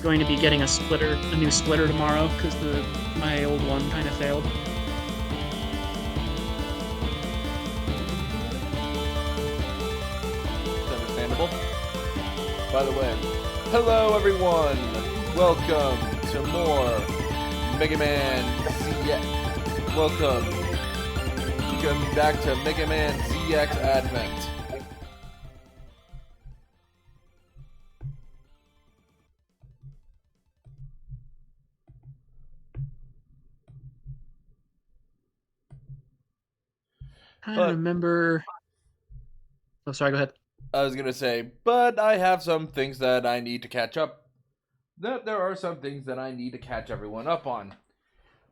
going to be getting a new splitter tomorrow because my old one kind of failed. It's understandable. By the way, hello everyone! Welcome to more Megaman ZEP. Welcome back to Megaman ZX Advent. I remember... Oh, sorry, go ahead. I was gonna say, but I have some things that I need to catch up. There are some things that I need to catch everyone up on.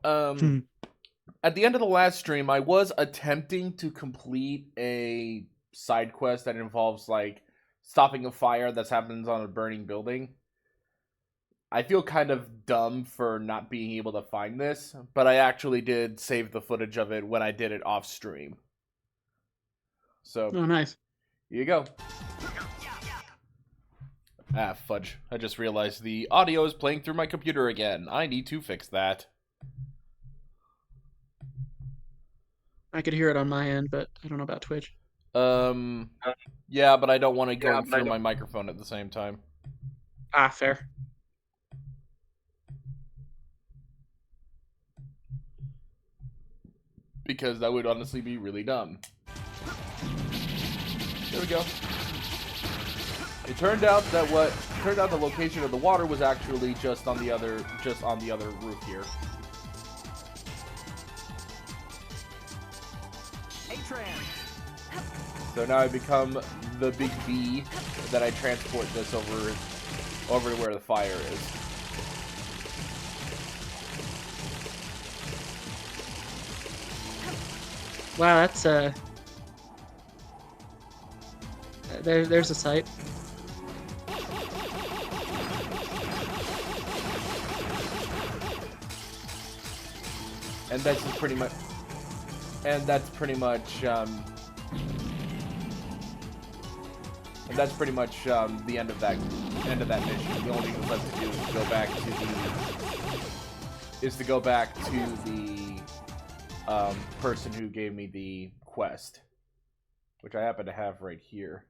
At the end of the last stream, I was attempting to complete a side quest that involves, like, stopping a fire that happens on a burning building. I feel kind of dumb for not being able to find this, but I actually did save the footage of it when I did it off stream. So, oh, nice. Here you go. Ah, fudge. I just realized the audio is playing through my computer again. I need to fix that. I could hear it on my end, but I don't know about Twitch. Yeah, but I don't want to go through my microphone at the same time. Ah, fair. Because that would honestly be really dumb. There we go. It turned out that the location of the water was actually just on the other roof here. So now I become the big bee that I transport this over to where the fire is. Wow, that's there's a site. And that's pretty much the end of that mission. The only thing that's left to do is to go back to the person who gave me the quest, which I happen to have right here.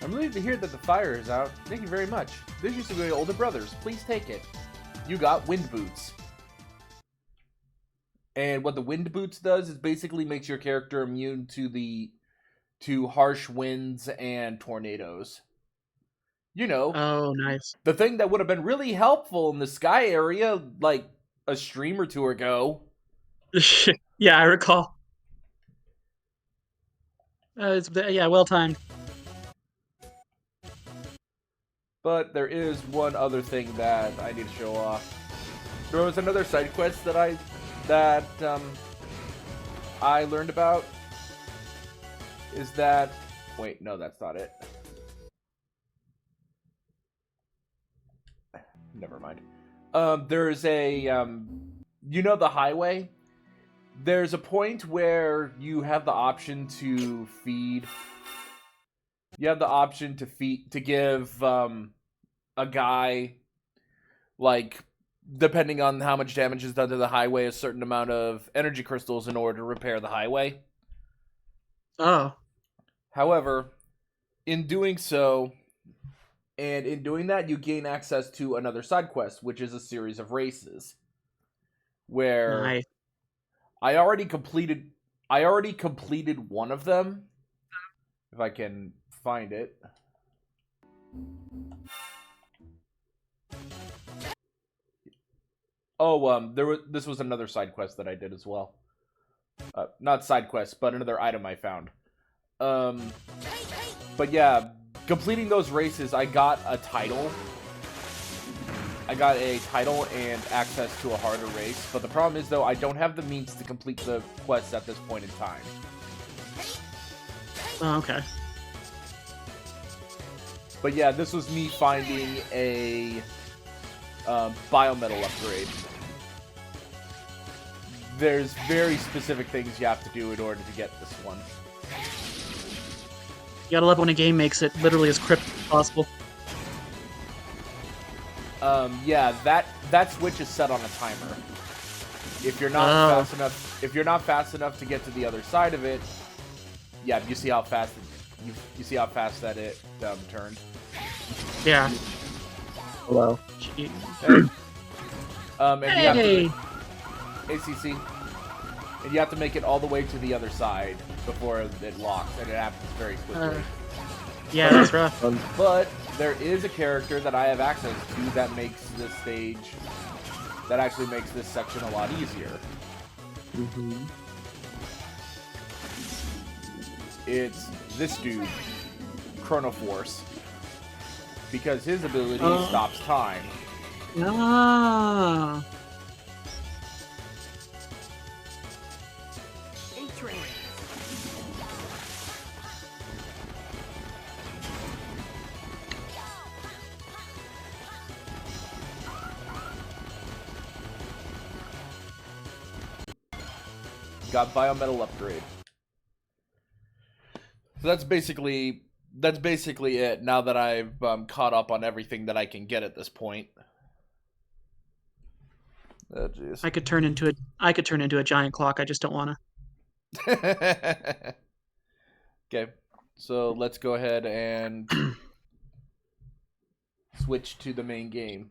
I'm relieved to hear that the fire is out. Thank you very much. This used to be older brothers. Please take it. You got wind boots. And what the wind boots does is basically makes your character immune to harsh winds and tornadoes. You know. Oh, nice. The thing that would have been really helpful in the sky area like a stream or two ago. Yeah, I recall. Yeah, well timed. But there is one other thing that I need to show off. There was another side quest that I learned about. Is that... Wait, no, that's not it. Never mind. There's a... you know the highway? There's a point where you have the option to feed... You have the option to give a guy, like, depending on how much damage is done to the highway, a certain amount of energy crystals in order to repair the highway. Oh. However, in doing so, and in doing that, you gain access to another side quest, which is a series of races. Where Nice. I already completed one of them. If I can find it. Oh, this was another side quest that I did as well. Not side quest, but another item I found. But yeah, completing those races, I got a title. I got a title and access to a harder race. But the problem is, though, I don't have the means to complete the quests at this point in time. Oh, okay. But yeah, this was me finding a biometal upgrade. There's very specific things you have to do in order to get this one. You gotta love when a game makes it literally as cryptic as possible. Yeah, that switch is set on a timer. If you're not fast enough to get to the other side of it, yeah, you see how fast you see how fast that it turned. Yeah. Hello. Gee. And Hey! you have to, ACC, and you have to make it all the way to the other side before it locks, and it happens very quickly. Yeah, that's rough. But there is a character that I have access to that makes this stage, that actually makes this section a lot easier. Mm-hmm. It's this dude, Chronoforce, because his ability stops time. Ah. Got biometal upgrade. So that's basically it. Now that I've caught up on everything that I can get at this point. Oh jeez. I could turn into a giant clock. I just don't want to. Okay, so let's go ahead and switch to the main game.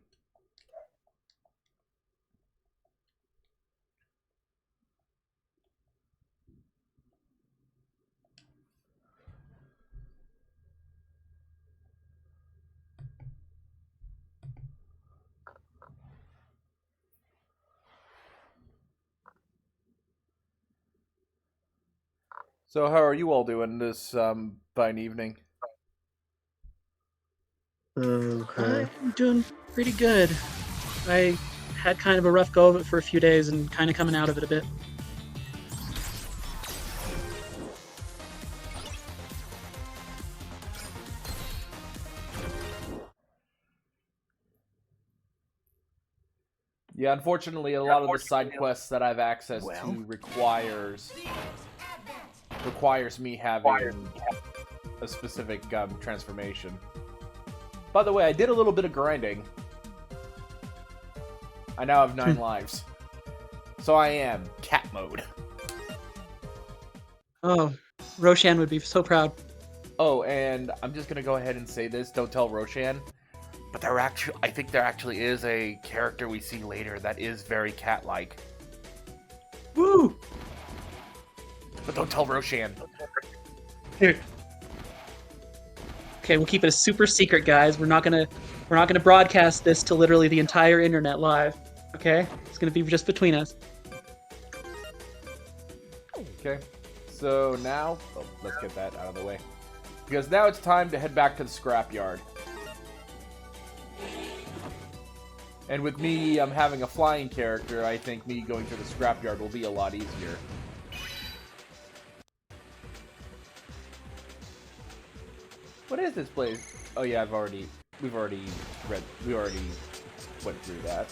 So how are you all doing this fine evening? Okay. I'm doing pretty good. I had kind of a rough go of it for a few days and kind of coming out of it a bit. Yeah, unfortunately, a lot of the side quests that I've access to requires me having a specific transformation. By the way, I did a little bit of grinding. I now have 9 lives. So I am cat mode. Oh, Roshan would be so proud. Oh, and I'm just gonna go ahead and say this. Don't tell Roshan. But I think there actually is a character we see later that is very cat-like. Woo! But don't tell Roshan. Here. Okay, we'll keep it a super secret, guys. We're not gonna broadcast this to literally the entire internet live. Okay? It's gonna be just between us. Okay. So now, let's get that out of the way. Because now it's time to head back to the scrapyard. And with me having a flying character, I think me going to the scrapyard will be a lot easier. What is this place? Oh yeah, we already went through that.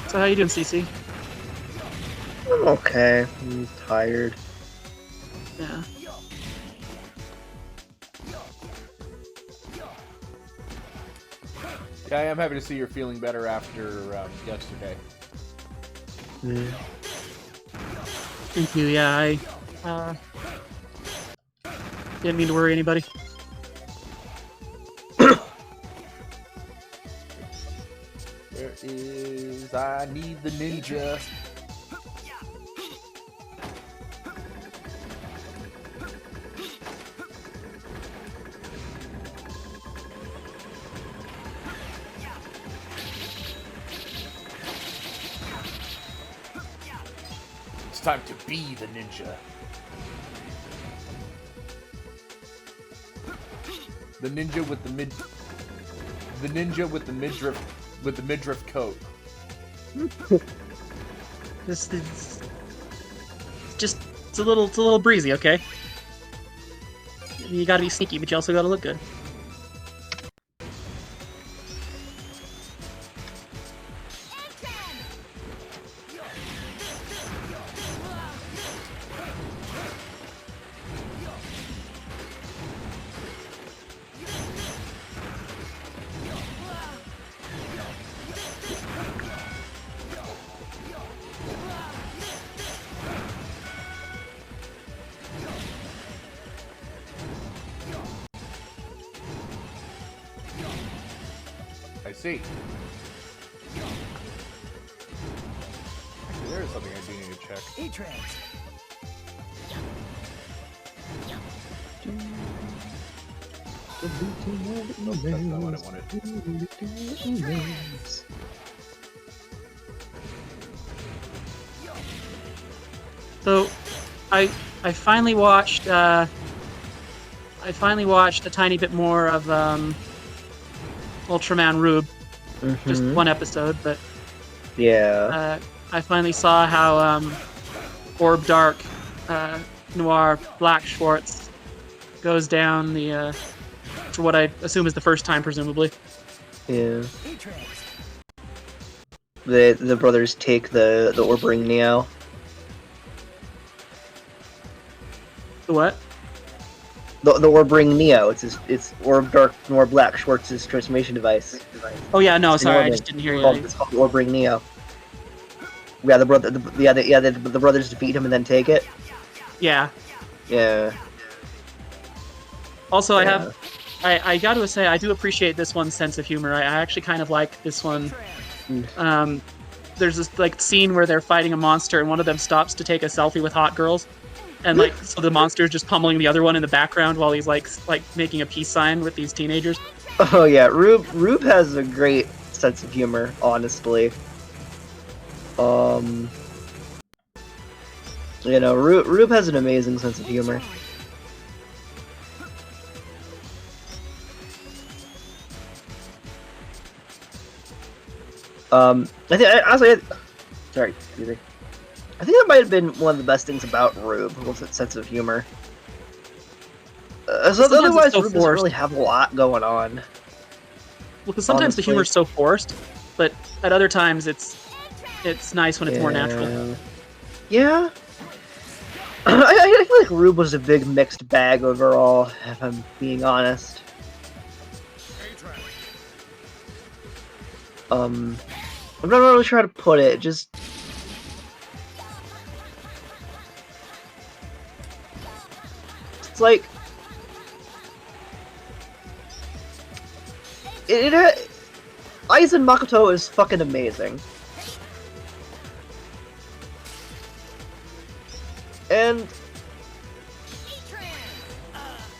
So how you doing, CC? I'm okay. I'm tired. Yeah. Yeah, I am happy to see you're feeling better after yesterday. Yeah. Thank you. Yeah, I didn't mean to worry anybody. There is... I need the ninja. It's time to be the ninja. The ninja with the mid... The ninja with the midriff... With the midriff coat. This is just it's a little breezy, okay? You gotta be sneaky, but you also gotta look good. I see. Actually, there is something I do need to check. Nope, that's not what I wanted. So, I finally watched a tiny bit more of Ultraman Rube, just one episode, but Yeah. I finally saw how Orb Dark Noir Black Schwartz goes down the for what I assume is the first time, presumably. Yeah. The brothers take the Orbring Neo. The what? The Orbring Neo. It's Orb Dark Noir Black Schwartz's transformation device. Oh yeah, no, It's sorry, I Norman. just didn't hear It's you. called Orbring Neo. Yeah, the brothers defeat him and then take it. Yeah. Yeah. Also, Yeah. I got to say, I do appreciate this one's sense of humor. I actually kind of like this one. There's this like scene where they're fighting a monster, and one of them stops to take a selfie with hot girls, and like so the monster's just pummeling the other one in the background while he's like making a peace sign with these teenagers. Oh yeah, Rube has a great sense of humor, honestly. You know, Rube has an amazing sense of humor. I think honestly, sorry, excuse me. I think that might have been one of the best things about Rube was its sense of humor. Sometimes it's Otherwise, so Rube doesn't forced. really have a lot going on. Well, because sometimes the Honestly. humor's so forced, but at other times it's nice when it's more natural. Yeah. I feel like Rube was a big mixed bag overall, if I'm being honest. I'm not really sure how to put it, just... It's like... Aizen Makoto is fucking amazing. And...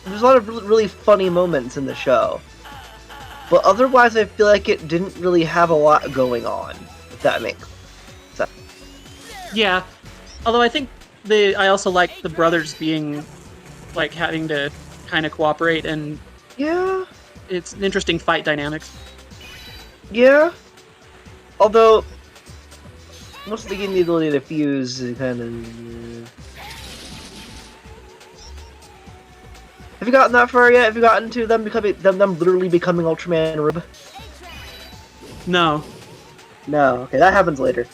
There's a lot of really funny moments in the show. But otherwise, I feel like it didn't really have a lot going on, if that makes sense. Yeah, although I think I also like the brothers being like having to kind of cooperate, and Yeah, it's an interesting fight dynamics. yeah. Although, most of the game, the ability to fuse is kind of... Have you gotten that far yet? Have you gotten to them them literally becoming Ultraman Rube? No. No. Okay, that happens later.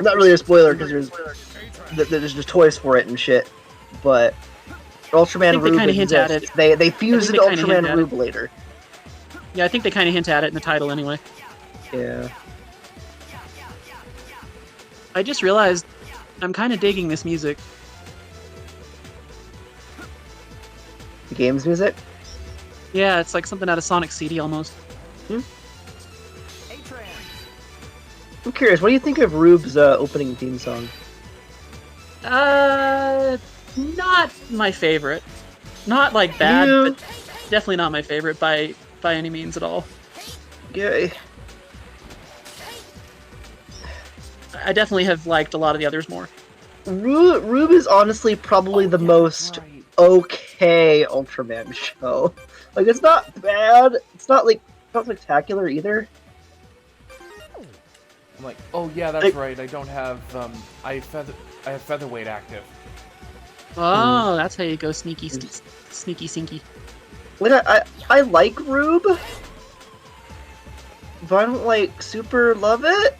Not really a spoiler because there's just toys for it and shit. But Ultraman they Rube kinda hint at exists. it. They fuse I into think they kinda hint Ultraman at Rube later. Yeah, I think they kind of hint at it in the title anyway. Yeah. I just realized I'm kind of digging this music. The game's music. Yeah, it's like something out of Sonic CD almost. I'm curious. What do you think of Rube's opening theme song? Not my favorite. Not like bad, Yeah. but definitely not my favorite by any means at all. Yeah. I definitely have liked a lot of the others more. Rube is honestly probably the most okay Ultraman show. Like, it's not bad. It's not like not spectacular either. I'm like, oh yeah, that's right. I don't have I have featherweight active. Oh, that's how you go sneaky, sneaky, sinky. Like, I like Rube, but I don't like super love it.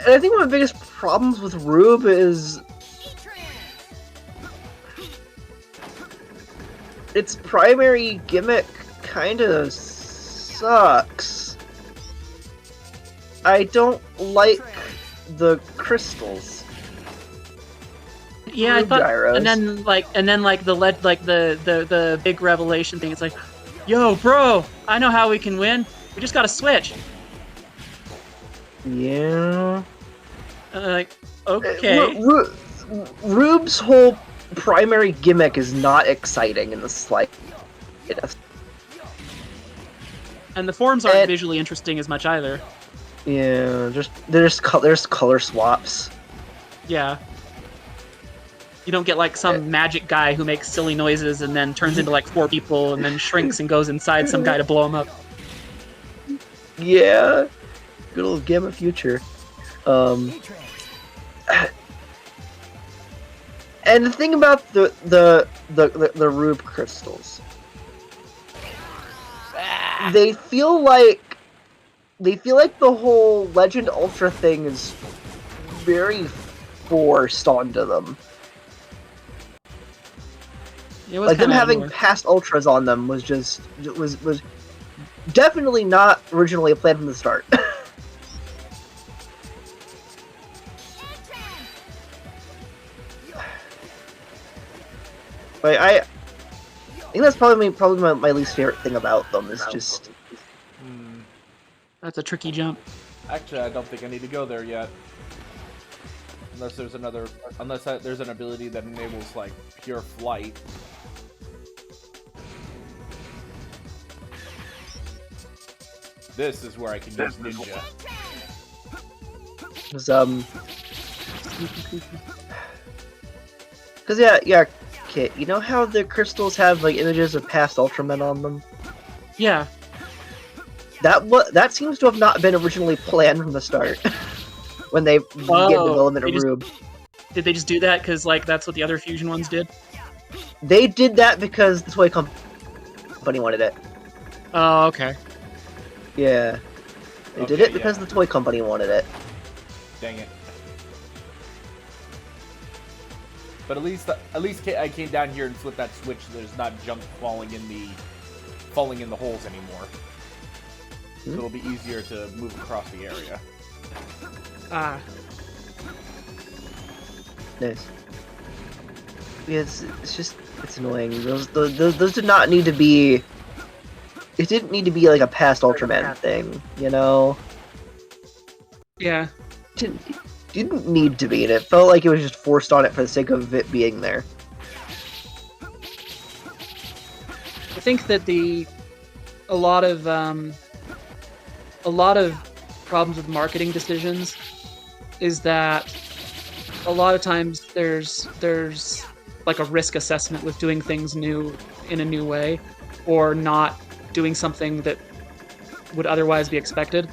And I think one of the biggest problems with Rube is its primary gimmick kind of sucks. I don't like the crystals. Yeah, I Rube thought, gyros. and then like the big revelation thing. It's like, yo, bro, I know how we can win. We just gotta switch. Yeah. Like, okay. Rube's whole primary gimmick is not exciting in the slightest. And the forms aren't visually interesting as much either. Yeah, there's color swaps. Yeah. You don't get like some magic guy who makes silly noises and then turns into like 4 people and then shrinks and goes inside some guy to blow him up. Yeah, good old Gamma Future. And the thing about the Rube crystals, they feel like the whole Legend Ultra thing is very forced onto them. Like them having past ultras on them was definitely not originally planned from the start. Like, I think that's probably my least favorite thing about them is just. That's a tricky jump. Actually, I don't think I need to go there yet. Unless there's there's an ability that enables like pure flight. This is where I can use ninja. Cause yeah, Kit. You know how the crystals have like images of past Ultramen on them? Yeah. That seems to have not been originally planned from the start. When they get development of Rube. Did they just do that because like that's what the other fusion ones did? They did that because the toy company wanted it. Oh, okay. Yeah. They did it because the toy company wanted it. Dang it. But at least I came down here and flipped that switch so there's not junk falling in the holes anymore. So it'll be easier to move across the area. Ah. Nice. Yeah, it's annoying. Those did not need to be. It didn't need to be like a past Ultraman thing, you know? Yeah. Didn't need to be, and it felt like it was just forced on it for the sake of it being there. I think that a lot of problems with marketing decisions is that a lot of times there's like a risk assessment with doing things new in a new way, or not doing something that would otherwise be expected.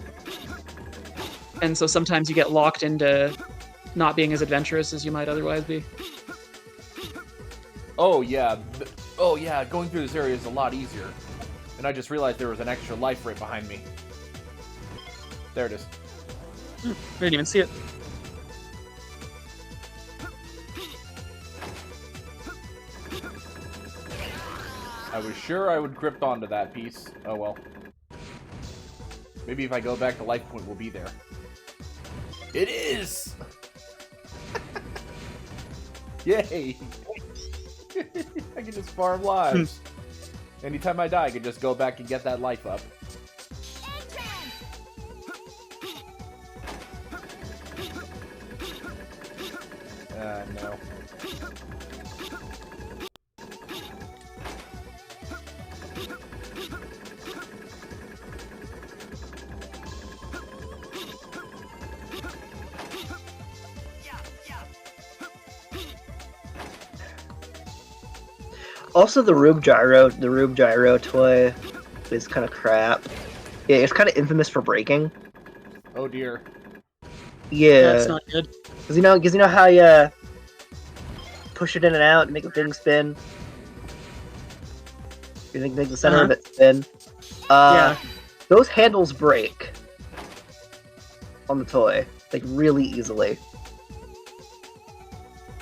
And so sometimes you get locked into not being as adventurous as you might otherwise be. Oh yeah, going through this area is a lot easier. And I just realized there was an extra life right behind me. There it is. I didn't even see it. I was sure I would grip onto that piece. Oh well. Maybe if I go back, the life point will be there. It is! Yay! I can just farm lives. Anytime I die, I can just go back and get that life up. No. Also, the Rube Gyro toy is kind of crap. Yeah, it's kind of infamous for breaking. Oh dear. Yeah. That's not good. Cause you know how you push it in and out and make the thing spin. You think make the center of it spin. Yeah. Those handles break on the toy like really easily.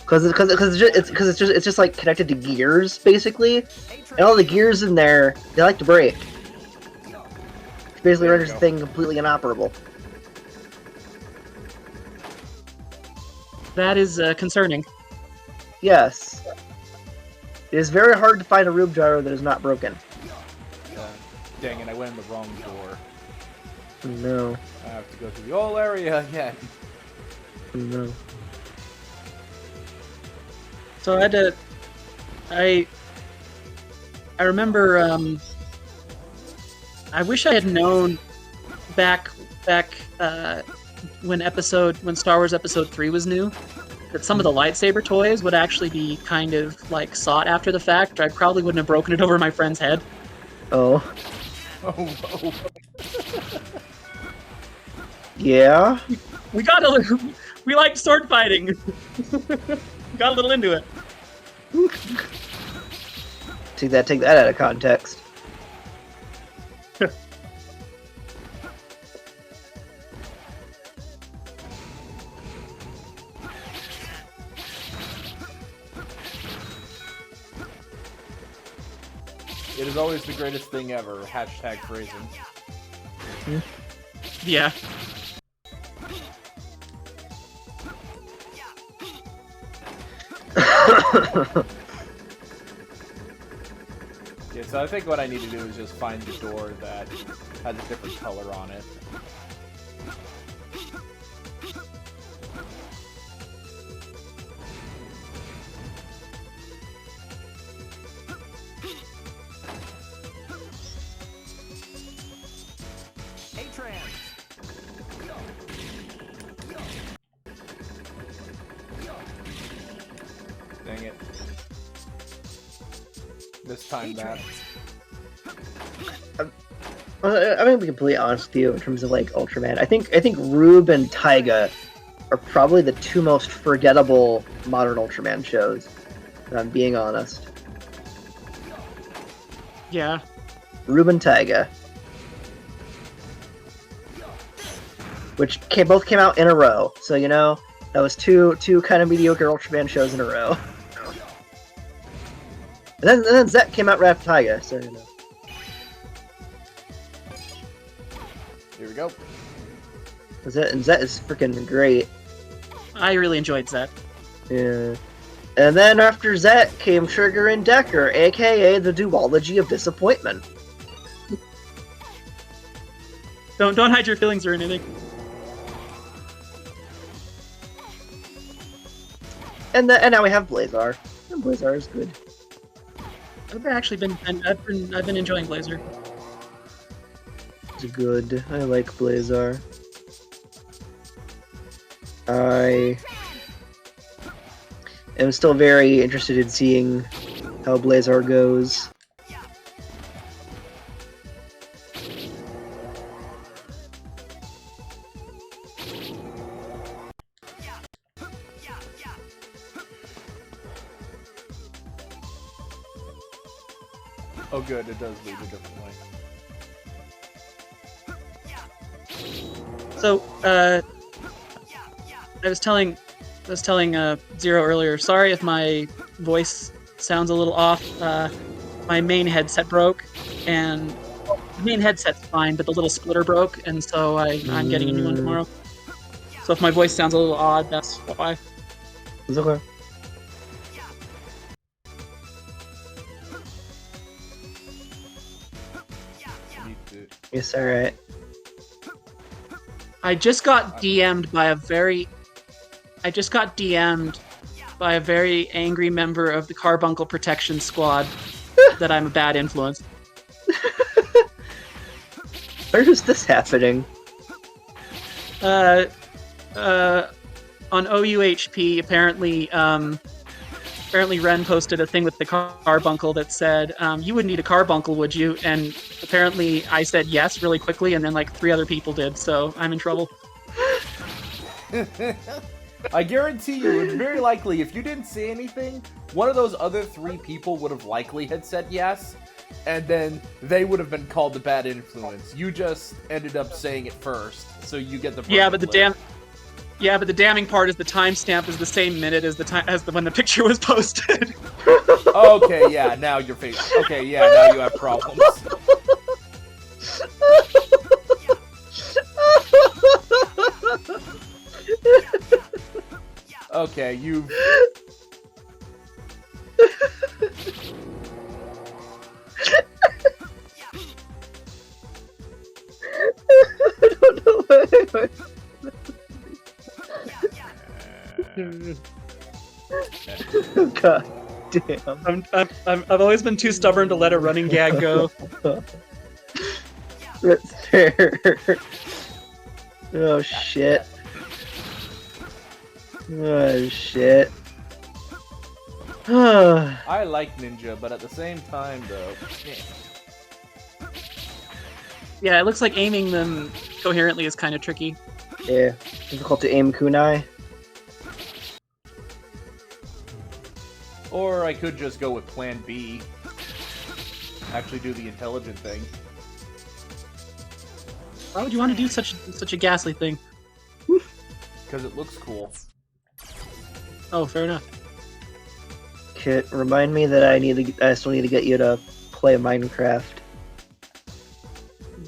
Cause it's just like connected to gears basically, and all the gears in there they like to break. Which basically renders the thing completely inoperable. That is concerning. Yes. It is very hard to find a Rube Gyro that is not broken. Dang it, I went in the wrong door. No. I have to go through the whole area again. No. So I had to. I remember. I wish I had known back when Star Wars Episode 3 was new, that some of the lightsaber toys would actually be kind of like sought after the fact. I probably wouldn't have broken it over my friend's head. Oh. Oh no. Yeah. We liked sword fighting. Got a little into it. Take that out of context. It is always the greatest thing ever. Hashtag phrasing. Yeah. Yeah, so I think what I need to do is just find the door that has a different color on it. Dang it. This time that. I'm gonna be completely honest with you in terms of like Ultraman. I think Rube and Taiga are probably the two most forgettable modern Ultraman shows. If I'm being honest. Yeah. Rube and Taiga, which both came out in a row. So you know that was two kind of mediocre Ultraman shows in a row. And then ZEP came out right after Taiga, so you know. Here we go. And ZEP is freaking great. I really enjoyed Zet. Yeah. And then after ZEP came Trigger and Decker, aka the duology of disappointment. Don't hide your feelings or anything. And now we have Blazar. And Blazar is good. I've been enjoying Blazer. It's good. I like Blazar. I am still very interested in seeing how Blazar goes. Oh good, it does lead a different way. So, I was telling Zero earlier. Sorry if my voice sounds a little off. My main headset broke, and the main headset's fine, but the little splitter broke, and so I'm getting a new one tomorrow. So if my voice sounds a little odd, that's why. It's okay. It's alright. I just got DM'd by a very angry member of the Carbuncle Protection Squad that I'm a bad influence. Where is this happening? On OUHP, apparently Ren posted a thing with the carbuncle that said, you wouldn't need a carbuncle, would you? And apparently I said yes really quickly, and then like 3 other people did, so I'm in trouble. I guarantee you, it's very likely, if you didn't say anything, one of those other 3 people would have likely had said yes, and then they would have been called the bad influence. You just ended up saying it first, so you get the Yeah, but the damning part is the timestamp is the same minute as when the picture was posted. Okay, yeah, now you're okay, yeah, now you have problems. Okay, you. I don't know why. God damn. I've always been too stubborn to let a running gag go. That's fair. Oh shit. Oh shit. I like Ninja, but at the same time, though. Yeah, it looks like aiming them coherently is kind of tricky. Yeah, difficult to aim kunai. Or I could just go with Plan B. Actually do the intelligent thing. Why would you want to do such a ghastly thing? Because it looks cool. Oh, fair enough. Kit, remind me that I still need to get you to play Minecraft.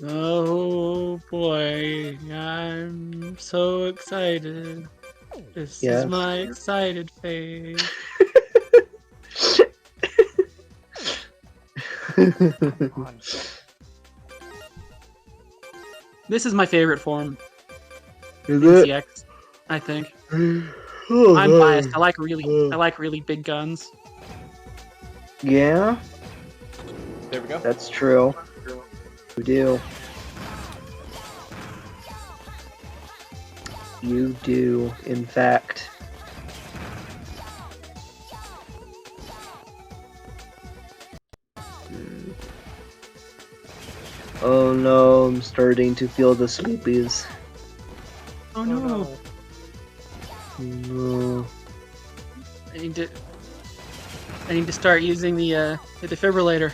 Oh boy, I'm so excited. This Yes. is my excited phase. This is my favorite form. Is in it? CX, I think. Oh, I'm no. biased. I like really big guns. Yeah, There we go. that's true. You do. You do, in fact. Oh no, I'm starting to feel the sleepies. Oh no. No. I need to start using the defibrillator.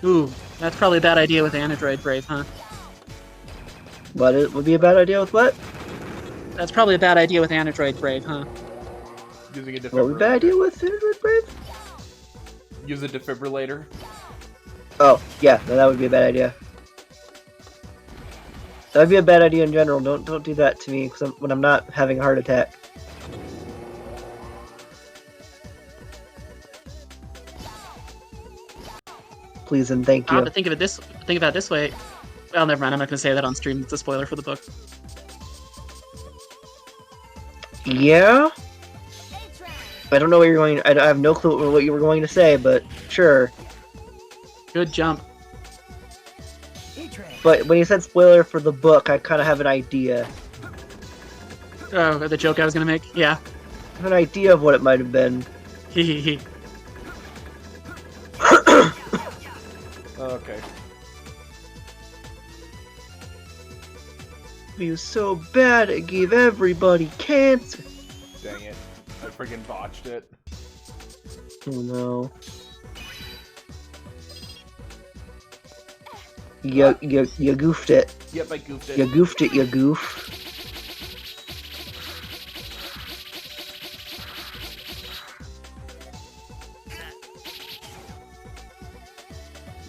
Ooh, that's probably a bad idea with Anadroid Brave, huh? What would be a bad idea with what? That's probably a bad idea with Anadroid Brave, huh? Using a defibrillator. What would be a bad idea with Android Brave? Use a defibrillator. Oh, yeah, that would be a bad idea. That would be a bad idea in general. Don't do that to me when I'm not having a heart attack. Please and thank you. But think about it this way. Well, never mind. I'm not going to say that on stream. It's a spoiler for the book. Yeah? I don't know what you're going. I have no clue what you were going to say, but sure. Good jump. But when you said spoiler for the book, I kind of have an idea. Oh, the joke I was going to make? Yeah. I have an idea of what it might have been. Hehehe. Okay. He was so bad it gave everybody cancer. Dang it. I friggin' botched it. Oh no. You goofed it. Yep, I goofed it. You goofed it, you goof.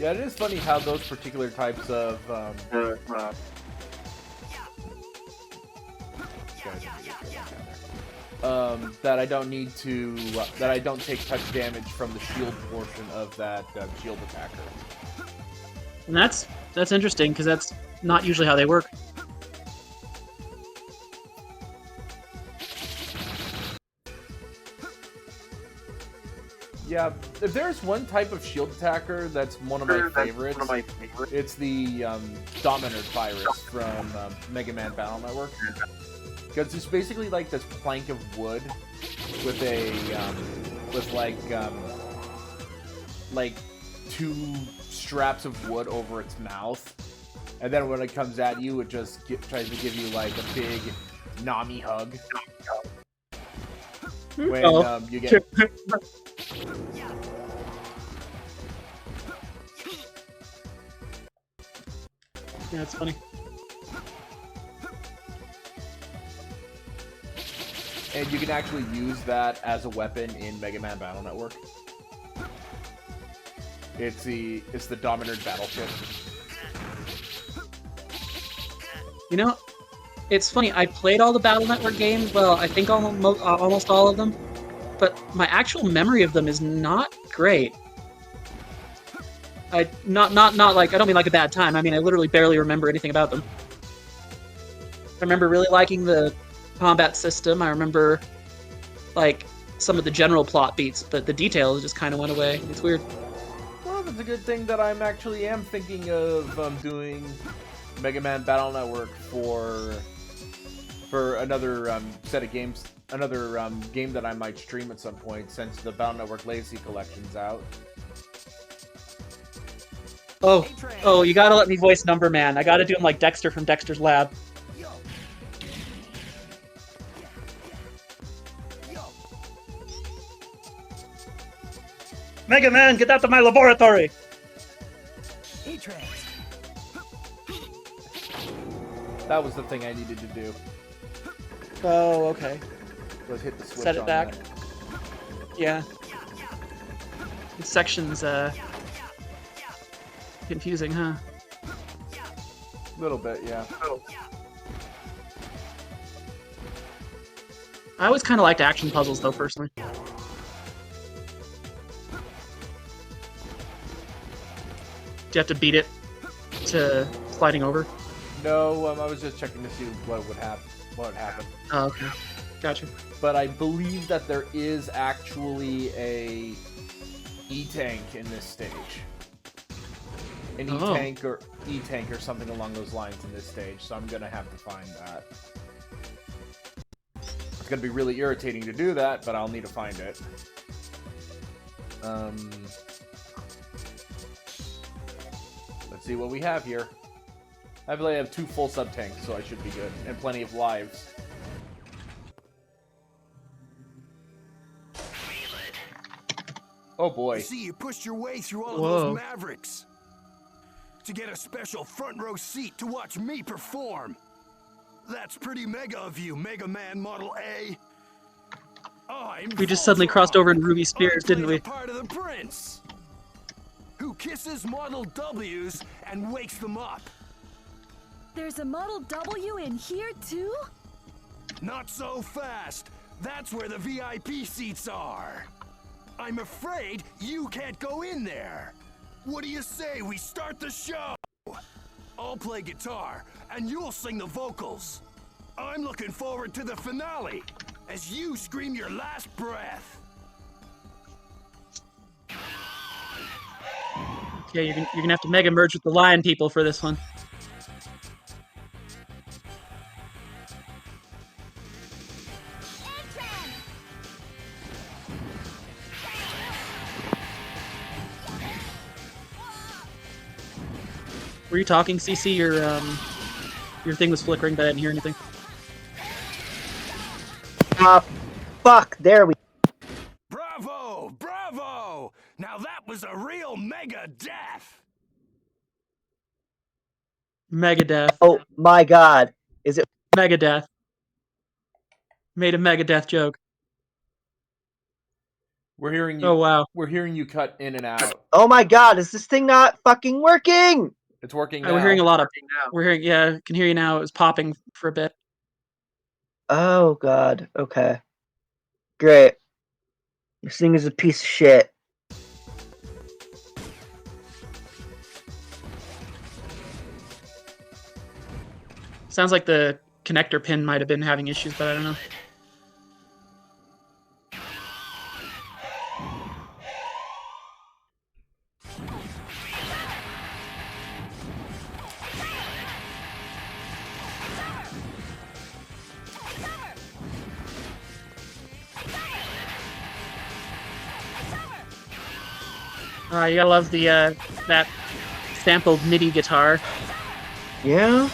Yeah, it is funny how those particular types of that I don't need to that I don't take touch damage from the shield portion of that shield attacker. And that's interesting because that's not usually how they work. Yeah, if there's one type of shield attacker that's one of my favorites, it's the Dominator Virus from Megaman Battle Network. Because it's basically like this plank of wood with a like two straps of wood over its mouth, and then when it comes at you, it just tries to give you like a big Nami hug. When you get yeah, it's funny. And you can actually use that as a weapon in Mega Man Battle Network. It's the Dominator Battleship. You know, it's funny. I played all the Battle Network games. Well, I think almost all of them, but my actual memory of them is not great. Not like I don't mean like a bad time. I mean I literally barely remember anything about them. I remember really liking the combat system. I remember like some of the general plot beats, but the details just kind of went away. It's weird. Well, it's a good thing that I'm actually thinking of doing Mega Man Battle Network for another set of games, another game that I might stream at some point since the Battle Network Legacy Collection's out. Oh, you gotta let me voice Number Man. I gotta do him like Dexter from Dexter's Lab. Mega Man, get out of my laboratory! That was the thing I needed to do. Oh, okay. Was hit the switch Set it on back. that. Yeah. This section's confusing, huh? A little bit, yeah. I always kind of liked action puzzles, though, personally. Do you have to beat it to sliding over? No, I was just checking to see what would happen. Oh, okay. Gotcha. But I believe that there is actually a E-tank in this stage. An E-tank or something along those lines in this stage, so I'm gonna have to find that. It's gonna be really irritating to do that, but I'll need to find it. Let's see what we have here. I believe I have 2 full sub-tanks, so I should be good. And plenty of lives. Oh boy. You see, you pushed your way through all of those Mavericks to get a special front row seat to watch me perform. That's pretty mega of you, Mega Man Model A. We just suddenly crossed over into Ruby Spears, didn't we? Part of the prince who kisses Model W's and wakes them up. There's a Model W in here too? Not so fast. That's where the VIP seats are. I'm afraid you can't go in there. What do you say we start the show? I'll play guitar and you'll sing the vocals. I'm looking forward to the finale as you scream your last breath. Okay, you're gonna have to mega merge with the Lion people for this one. Were you talking, CC? Your thing was flickering, but I didn't hear anything. Fuck, there we... Bravo! Bravo! Now that was a real mega death! Megadeth. Oh my god. Is it... Megadeth. Made a Megadeth joke. We're hearing you. Oh wow. We're hearing you cut in and out. Oh my god, is this thing not fucking working? It's working now. We're hearing a lot of. We're hearing. Yeah, can hear you now. It was popping for a bit. Oh god. Okay. Great. This thing is a piece of shit. Sounds like the connector pin might have been having issues, but I don't know. You gotta love the that sampled MIDI guitar. Yeah?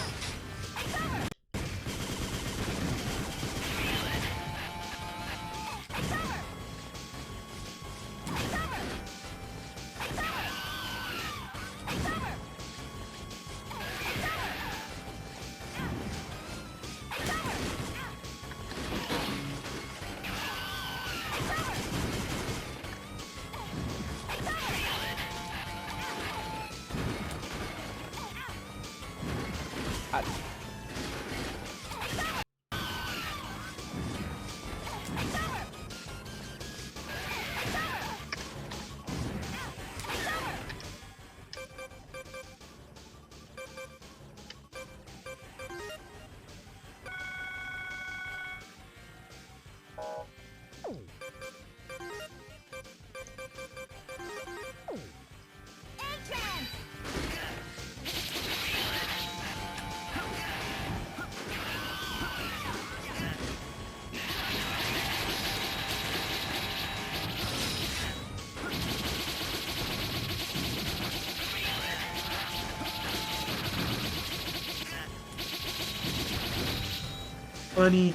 Bunny,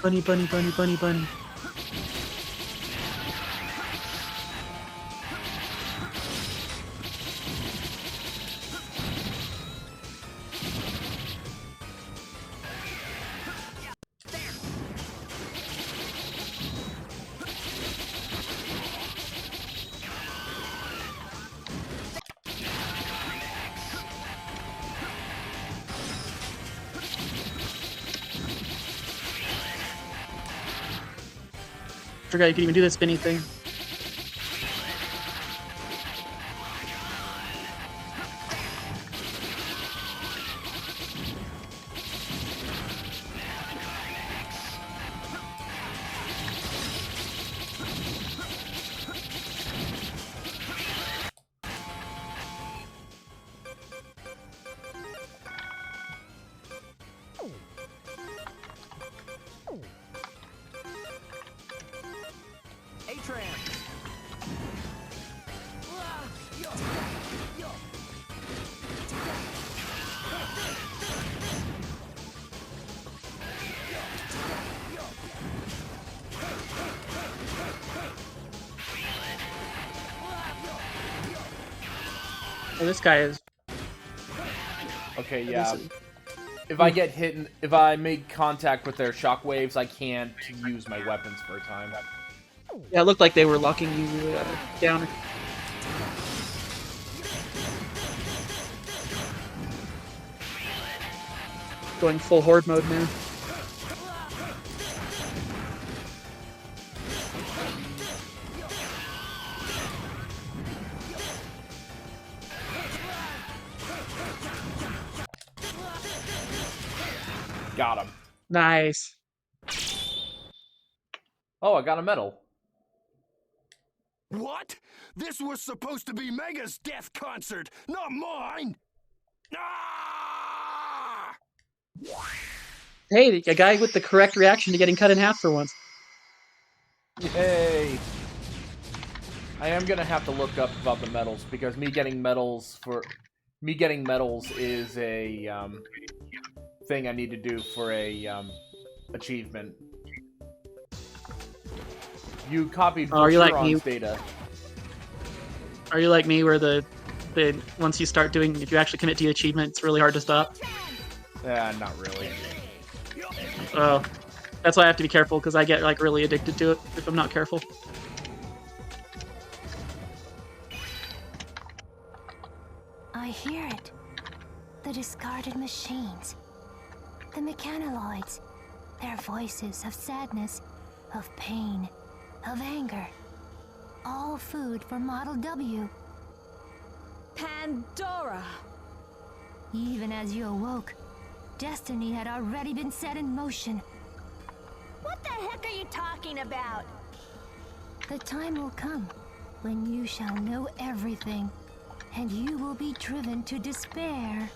bunny, bunny, bunny, bunny, bunny. Forgot you could even do the spinny thing. Oh, this guy is. Okay, yeah. If I get hit, if I make contact with their shockwaves, I can't use my weapons for a time. Yeah, it looked like they were locking you down. Going full horde mode now. Got him. Nice. Oh, I got a medal. What? This was supposed to be Mega's death concert, not mine! Ah! Hey, a guy with the correct reaction to getting cut in half for once. Yay! I am gonna have to look up about the medals because me getting medals is a thing I need to do for a achievement. You copied Oh, are you like me? Voltron's data. Are you like me, where the once you start doing, if you actually commit to the achievement, it's really hard to stop? Not really. Oh, that's why I have to be careful, because I get like really addicted to it if I'm not careful. hear it. The discarded machines. The mechanoids. Their voices of sadness, of pain, of anger. All food for Model W. Pandora! Even as you awoke, destiny had already been set in motion. What the heck are you talking about? The time will come when you shall know everything, and you will be driven to despair.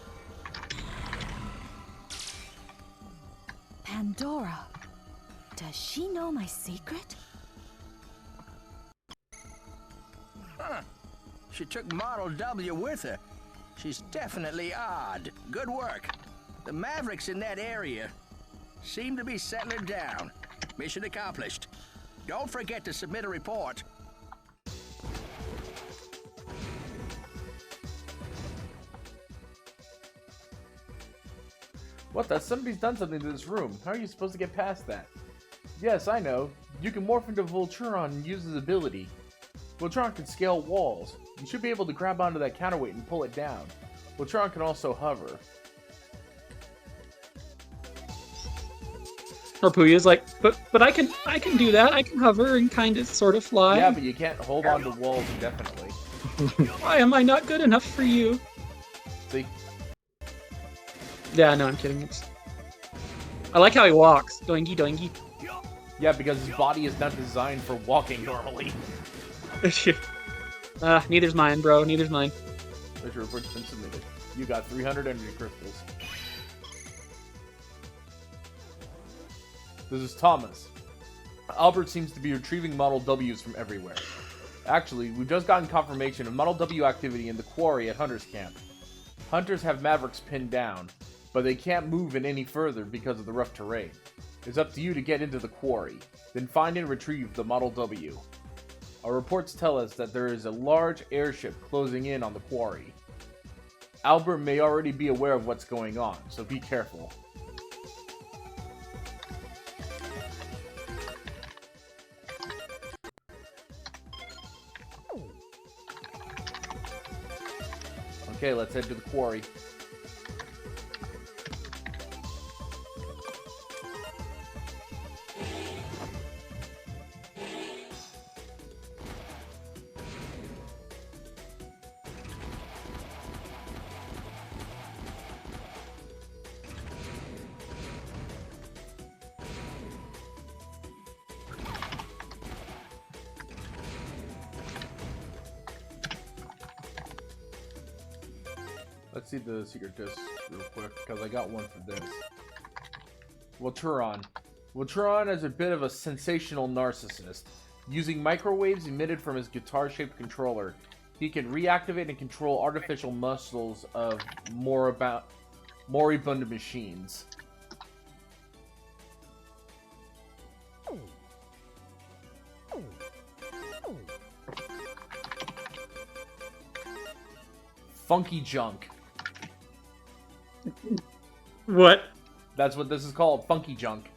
Pandora. Does she know my secret? Huh. She took Model W with her. She's definitely odd. Good work. The Mavericks in that area seem to be settling down. Mission accomplished. Don't forget to submit a report. What the? Somebody's done something to this room. How are you supposed to get past that? Yes, I know. You can morph into Voltron and use his ability. Voltron can scale walls. You should be able to grab onto that counterweight and pull it down. Voltron can also hover. Or Puya's like, but I can do that. I can hover and kind of sort of fly. Yeah, but you can't hold onto walls indefinitely. Why am I not good enough for you? See? Yeah, no, I'm kidding. I like how he walks. Doingy, doingy. Yeah, because his body is not designed for walking normally. Neither's mine, bro. Neither's mine. Mission report's been submitted. You got 300 energy crystals. This is Thomas. Albert seems to be retrieving Model Ws from everywhere. Actually, we've just gotten confirmation of Model W activity in the quarry at Hunter's Camp. Hunters have Mavericks pinned down, but they can't move in any further because of the rough terrain. It's up to you to get into the quarry, then find and retrieve the Model W. Our reports tell us that there is a large airship closing in on the quarry. Albert may already be aware of what's going on, so be careful. Okay, let's head to the quarry. Let's see the secret disc real quick, because I got one for this. Voltron. Voltron is a bit of a sensational narcissist. Using microwaves emitted from his guitar-shaped controller, he can reactivate and control artificial muscles of moribund machines. Funky junk. What? That's what this is called, funky junk.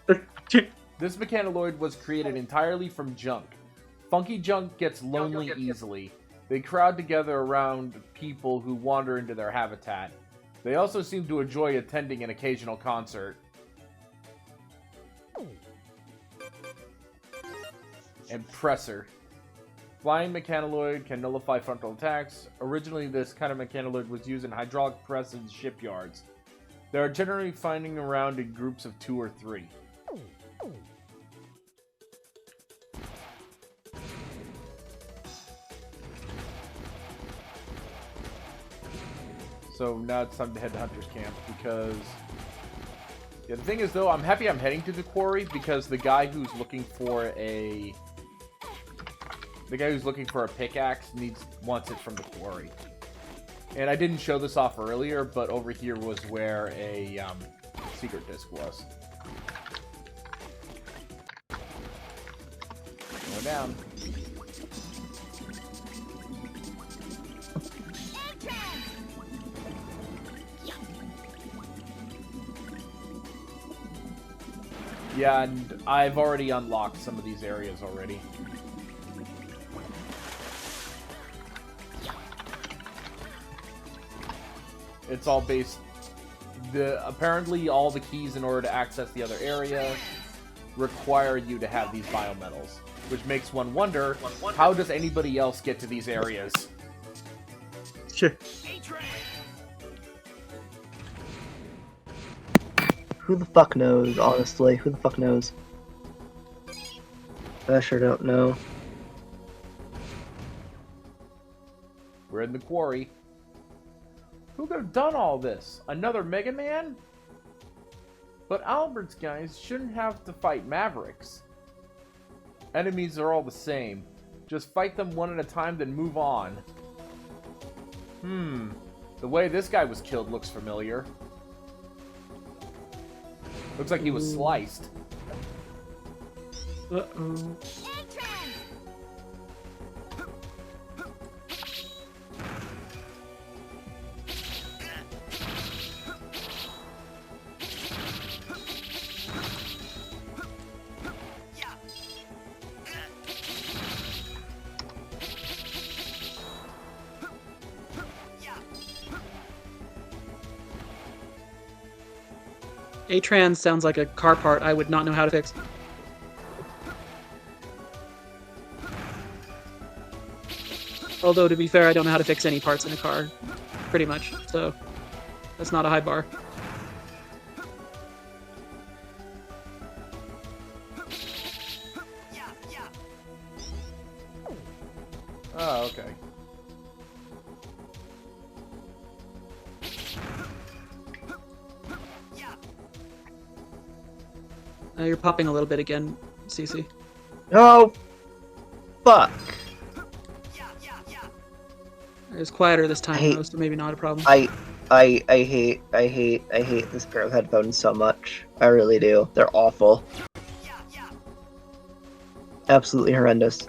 This mechanoid was created entirely from junk. Funky junk gets lonely easily. They crowd together around people who wander into their habitat. They also seem to enjoy attending an occasional concert. And Presser. Flying mechanoid can nullify frontal attacks. Originally, this kind of mechanoid was used in hydraulic press and shipyards. They are generally finding around in groups of 2 or 3. So now it's time to head to Hunter's Camp because... Yeah, the thing is though, I'm happy I'm heading to the quarry because the guy who's looking for a... The guy who's looking for a pickaxe wants it from the quarry. And I didn't show this off earlier, but over here was where a secret disc was. Going down. Yeah, and I've already unlocked some of these areas already. It's all based... Apparently, all the keys in order to access the other area require you to have these biometals. Which makes one wonder, how does anybody else get to these areas? Sure. Who the fuck knows, honestly? Who the fuck knows? I sure don't know. We're in the quarry. Who could have done all this? Another Megaman? But Albert's guys shouldn't have to fight Mavericks. Enemies are all the same. Just fight them one at a time, then move on. The way this guy was killed looks familiar. Looks like he was sliced. Uh-oh. A-Trans sounds like a car part I would not know how to fix. Although, to be fair, I don't know how to fix any parts in a car, pretty much, so that's not a high bar. Oh, okay. You're popping a little bit again, Cece. Oh, fuck. It was quieter this time, hate- though, so maybe not a problem. I hate this pair of headphones so much. I really do. They're awful. Absolutely horrendous.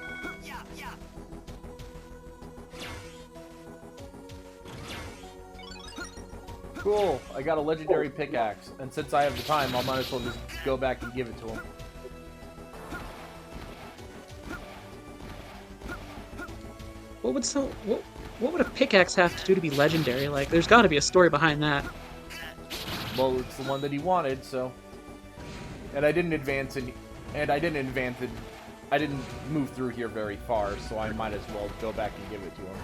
Cool. I got a legendary pickaxe, and since I have the time, I might as well just go back and give it to him. What would a pickaxe have to do to be legendary? Like, there's got to be a story behind that. Well, it's the one that he wanted, so. And I didn't advance it. I didn't move through here very far, so I might as well go back and give it to him.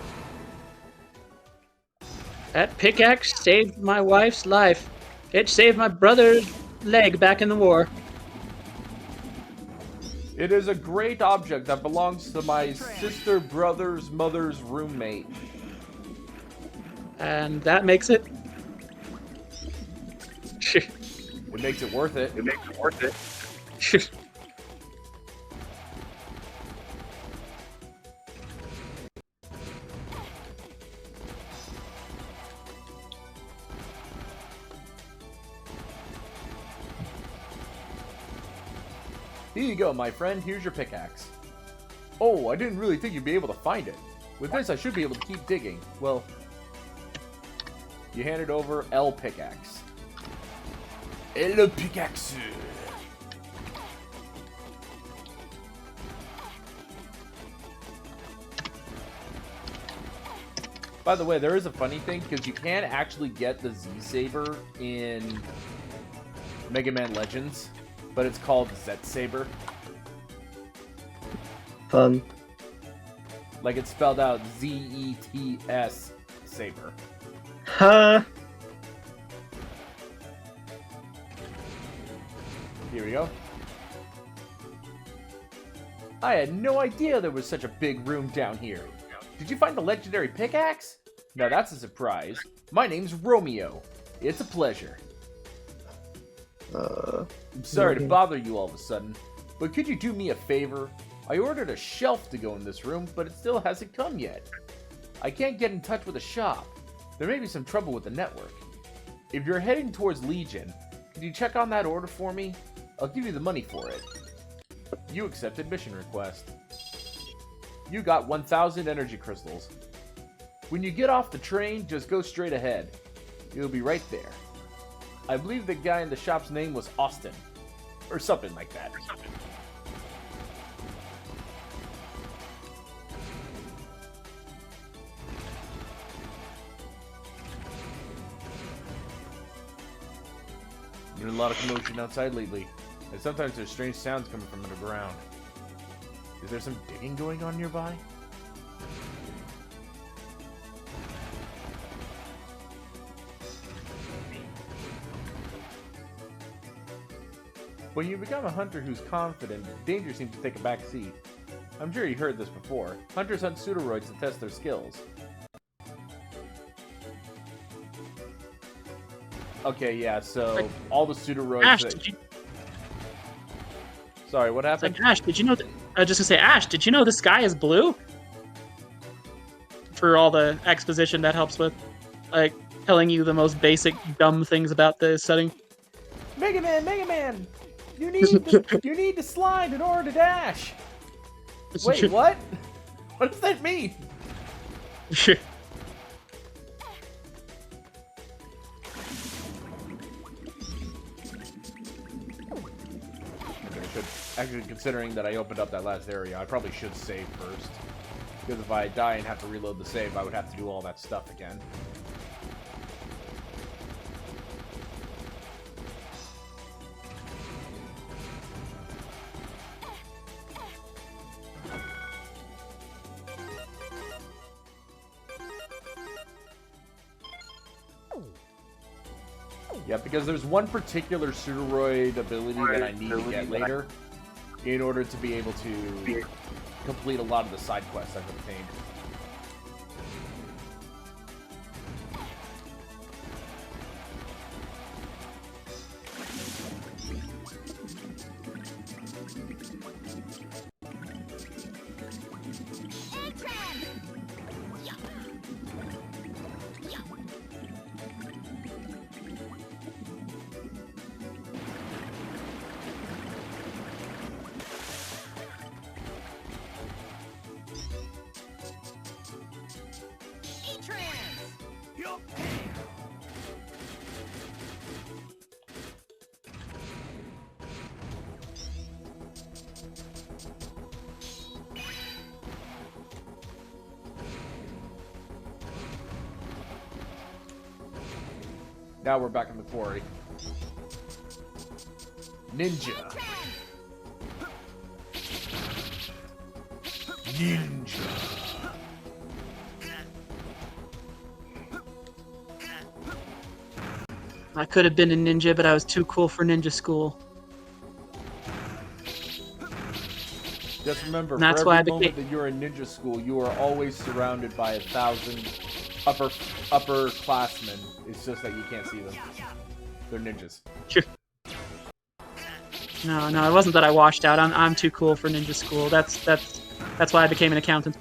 That pickaxe saved my wife's life. It saved my brother's leg back in the war. It is a great object that belongs to my sister, brother's, mother's roommate. And that makes it... It makes it worth it. Here you go, my friend. Here's your pickaxe. Oh, I didn't really think you'd be able to find it. With this, I should be able to keep digging. Well, you handed over L pickaxe. El pickaxe. By the way, there is a funny thing, because you can actually get the Z Saber in Mega Man Legends, but it's called ZET Saber. Fun. Like it's spelled out Z-E-T-S Saber. Huh? Here we go. I had no idea there was such a big room down here. Did you find the legendary pickaxe? Now that's a surprise. My name's Romeo. It's a pleasure. I'm sorry to bother you all of a sudden, but could you do me a favor? I ordered a shelf to go in this room, but it still hasn't come yet. I can't get in touch with the shop. There may be some trouble with the network. If you're heading towards Legion, could you check on that order for me? I'll give you the money for it. You accepted mission request. You got 1,000 energy crystals. When you get off the train, just go straight ahead. You'll be right there. I believe the guy in the shop's name was Austin. Or something like that. There's a lot of commotion outside lately, and sometimes there's strange sounds coming from underground. Is there some digging going on nearby? When you become a hunter who's confident, danger seems to take a back seat. I'm sure you heard this before. Hunters hunt pseudoroids to test their skills. Okay, yeah, so all the pseudoroids Ash, that... did you... Sorry, what It's happened? like, Ash, did you know... I was just gonna say, Ash, did you know the sky is blue? For all the exposition that helps with, like, telling you the most basic dumb things about the setting. Megaman, Megaman! You need to slide in order to dash! Wait, what? What does that mean? Actually, considering that I opened up that last area, I probably should save first. Because if I die and have to reload the save, I would have to do all that stuff again. Yeah, because there's one particular pseudoroid ability that I need to get later in order to be able to complete a lot of the side quests I've obtained. Now we're back in the quarry. Ninja. Ninja. I could have been a ninja, but I was too cool for ninja school. Just remember, And that's for why every I moment became... that you're in ninja school, you are always surrounded by 1,000 upperclassmen. It's just that you can't see them. They're ninjas. No, it wasn't that I washed out. I'm too cool for ninja school. That's why I became an accountant.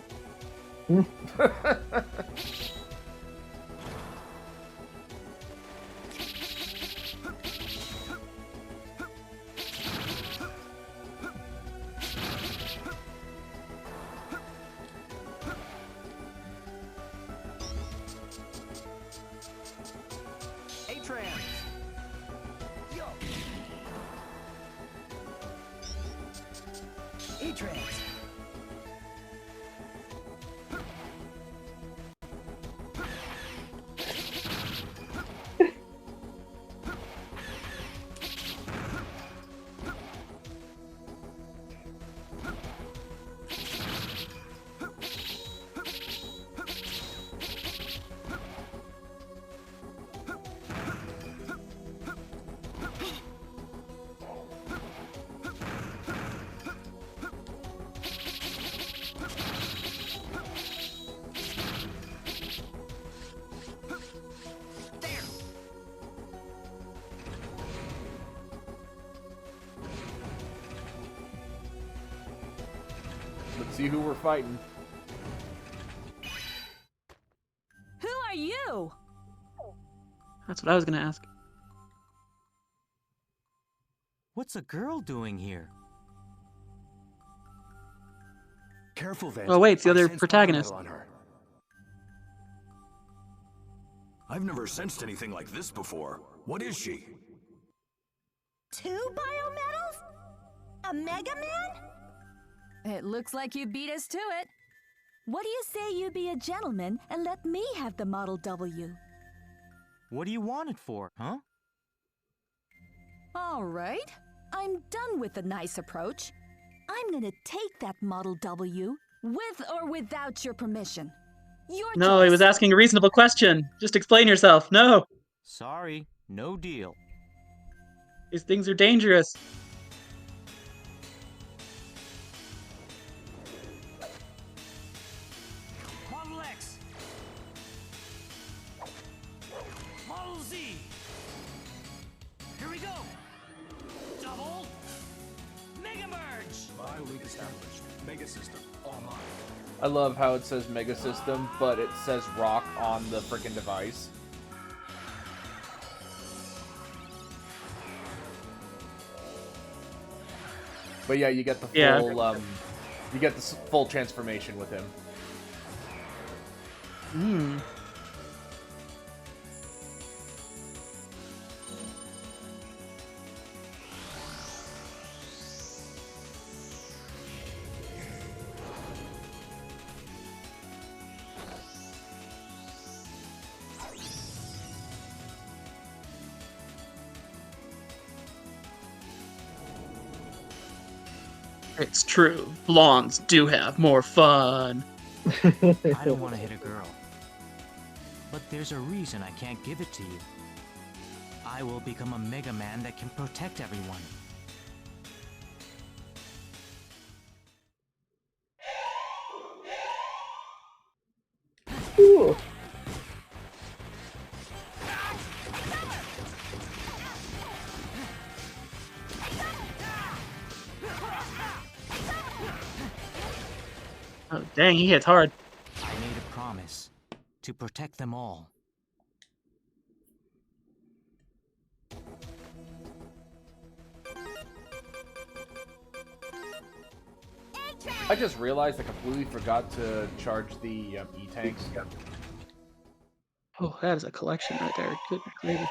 Let's see who we're fighting. Who are you? That's what I was gonna ask. What's a girl doing here? Careful, Vance. Oh wait, it's the I other sense protagonist. power metal on her. I've never sensed anything like this before. What is she? 2 biometals? A Megaman? It looks like you beat us to it. What do you say you be a gentleman and let me have the Model W? What do you want it for, huh? All right. I'm done with the nice approach. I'm gonna take that Model W, with or without your permission. Your No, he was choice. asking a reasonable question. Just explain yourself. No, Sorry, no deal. these things are dangerous. Model X. Model Z. Here we go. Double. Mega Merge. Biolink established. Mega system online. I love how it says Mega System, but it says Rock on the freaking device. But yeah, you get the full, you get the full transformation with him. Hmm. It's true. Blondes do have more fun. I don't want to hit a girl. But there's a reason I can't give it to you. I will become a Mega Man that can protect everyone. Ooh. Oh, dang, he hits hard. I made a promise to protect them all. I just realized I completely forgot to charge the E-tanks. Oh, that is a collection right there. Good gravy.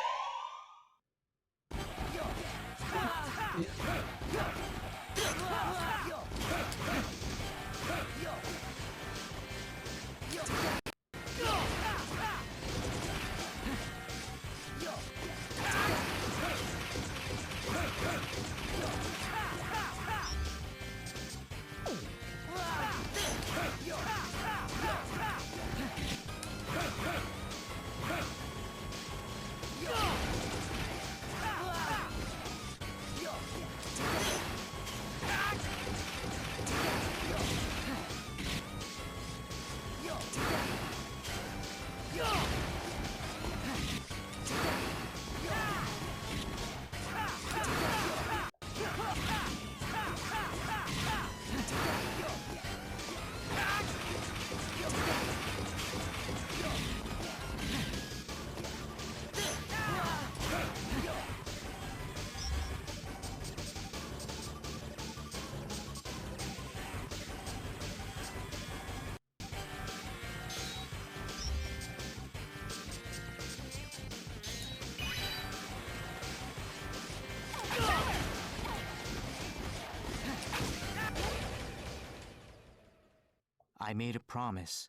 I made a promise.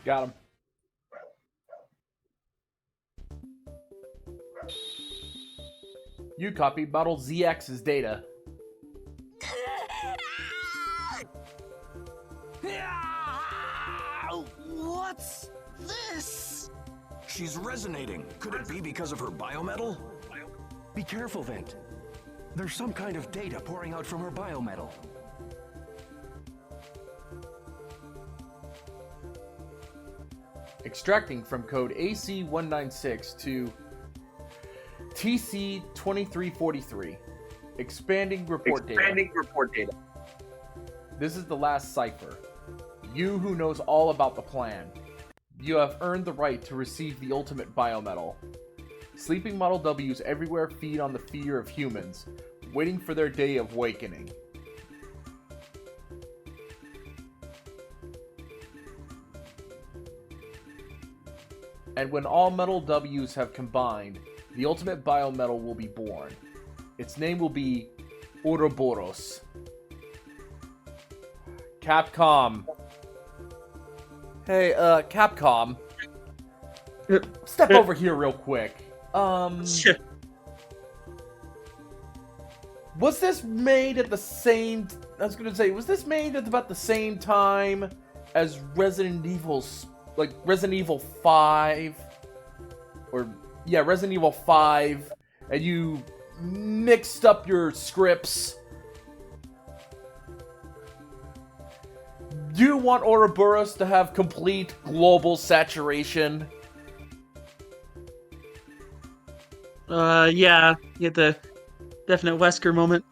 Got him. You copied Model ZX's data. What's this? She's resonating. Could it be because of her biometal? Be careful, Vent. There's some kind of data pouring out from her biometal. Extracting from code AC196 to TC2343. Expanding report data. This is the last cipher. You who knows all about the plan. You have earned the right to receive the ultimate biometal. Sleeping Model Ws everywhere feed on the fear of humans, waiting for their day of awakening. And when all Metal Ws have combined, the ultimate biometal will be born. Its name will be Ouroboros. Capcom. Hey, Capcom. Step over here real quick. Was this made at the same... I was gonna say, was this made at about the same time as Resident Evil's... like, Resident Evil 5? Or, yeah, Resident Evil 5. And you mixed up your scripts. Do you want Ouroboros to have complete global saturation? Yeah, you get the definite Wesker moment.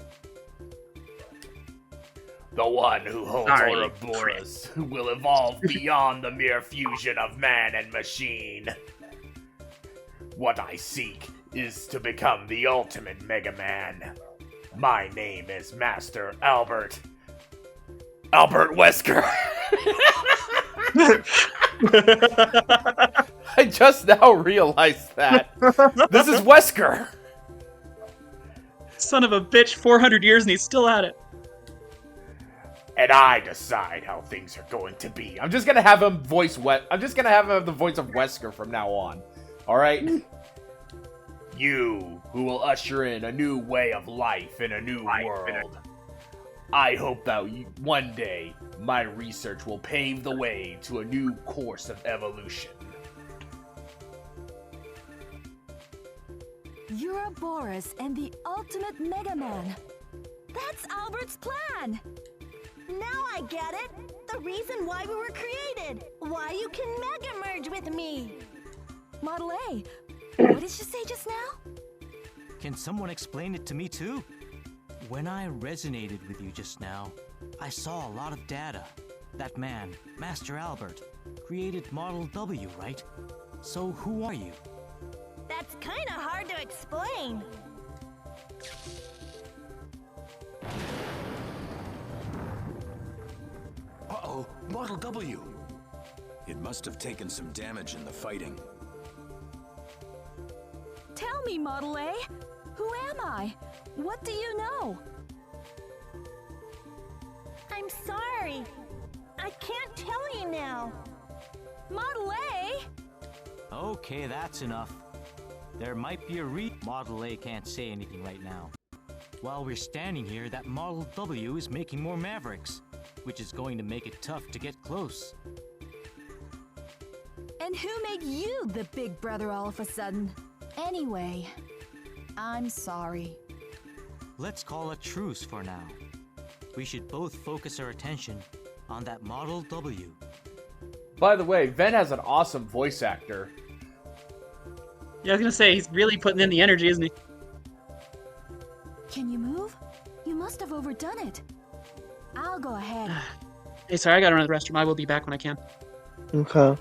The one who holds Ouroboros, who will evolve beyond the mere fusion of man and machine. What I seek is to become the ultimate Megaman. My name is Master Albert Wesker. I just now realized that. This is Wesker. Son of a bitch, 400 years and he's still at it. And I decide how things are going to be. I'm just gonna have him voice I'm just gonna have him have the voice of Wesker from now on. Alright? You, who will usher in a new way of life in a new world. I hope that one day, my research will pave the way to a new course of evolution. Ouroboros and the ultimate Megaman. That's Albert's plan. Now I get it. The reason why we were created. Why you can mega merge with me. Model A, what did you say just now? Can someone explain it to me too? When I resonated with you just now, I saw a lot of data. That man, Master Albert, created Model W, right? So who are you? That's kinda hard to explain. Uh-oh, Model W. It must have taken some damage in the fighting. Tell me, Model A, who am I? What do you know? I'm sorry. I can't tell you now. Model A? Okay, that's enough. There might be a Model A can't say anything right now. While we're standing here, that Model W is making more Mavericks, which is going to make it tough to get close. And who made you the big brother all of a sudden? Anyway, I'm sorry. Let's call a truce for now. We should both focus our attention on that Model W. By the way, Ven has an awesome voice actor. Yeah, I was gonna say, he's really putting in the energy, isn't he? Can you move? You must have overdone it. I'll go ahead. Hey, sorry, I gotta run to the restroom. I will be back when I can. Okay.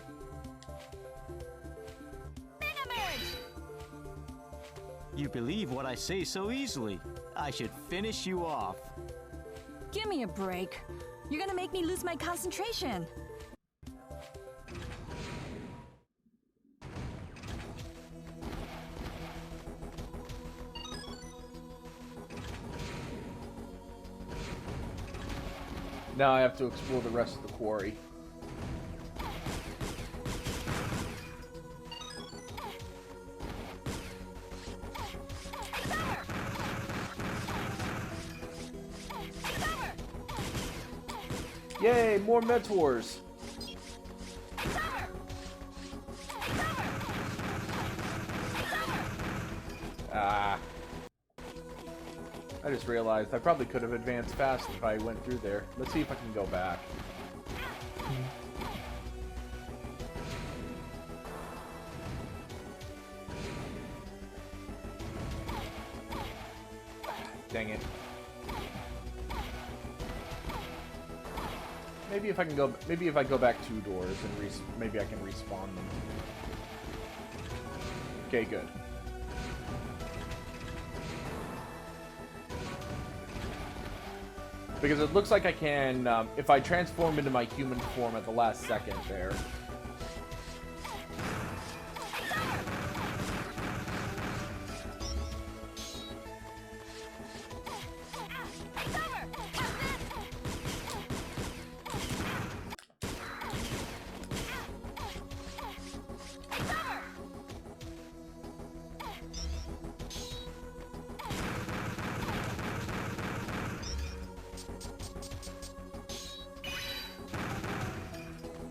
You believe what I say so easily. I should finish you off. Give me a break. You're gonna make me lose my concentration. Now I have to explore the rest of the quarry. Yay, more mentors. Ah. I just realized I probably could have advanced fast if I went through there. Let's see if I can go back. Dang it. Maybe if I can go. Maybe if I go back 2 doors and maybe I can respawn them. Okay, good. Because it looks like I can, if I transform into my human form at the last second there.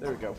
There we go.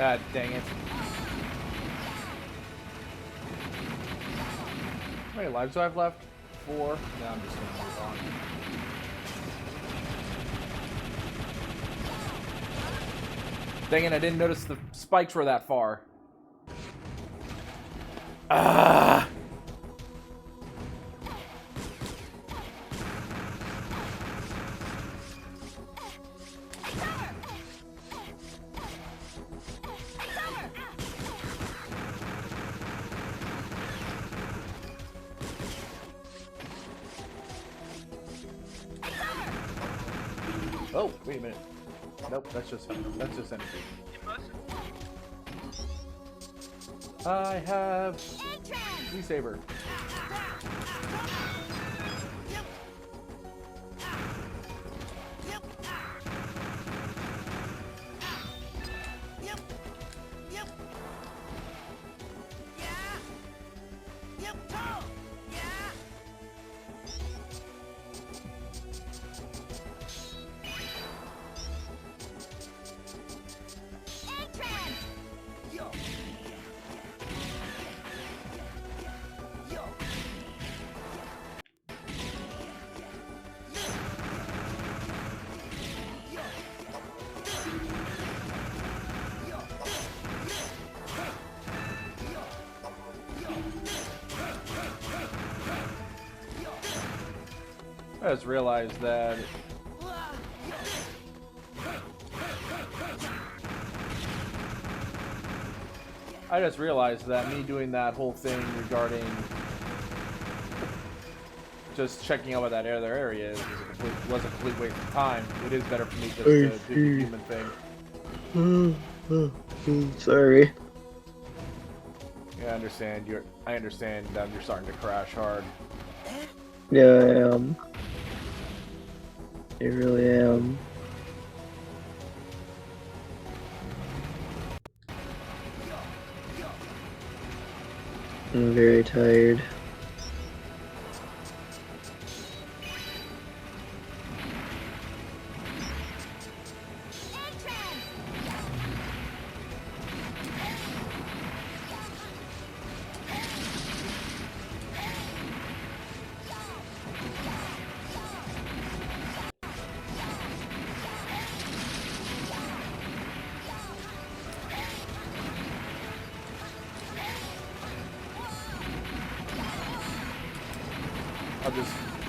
Ah, dang it. How many lives do I have left? 4. Now I'm just gonna move on. Dang it, I didn't notice the spikes were that far. Ah! Oh, wait a minute. Nope, that's just energy. I have V-Saber. I just realized that me doing that whole thing regarding just checking out what that other area is was a complete waste of time. It is better for me just to do the human thing. Sorry. Yeah, I understand. You're starting to crash hard. Yeah, I am. I really am. I'm very tired.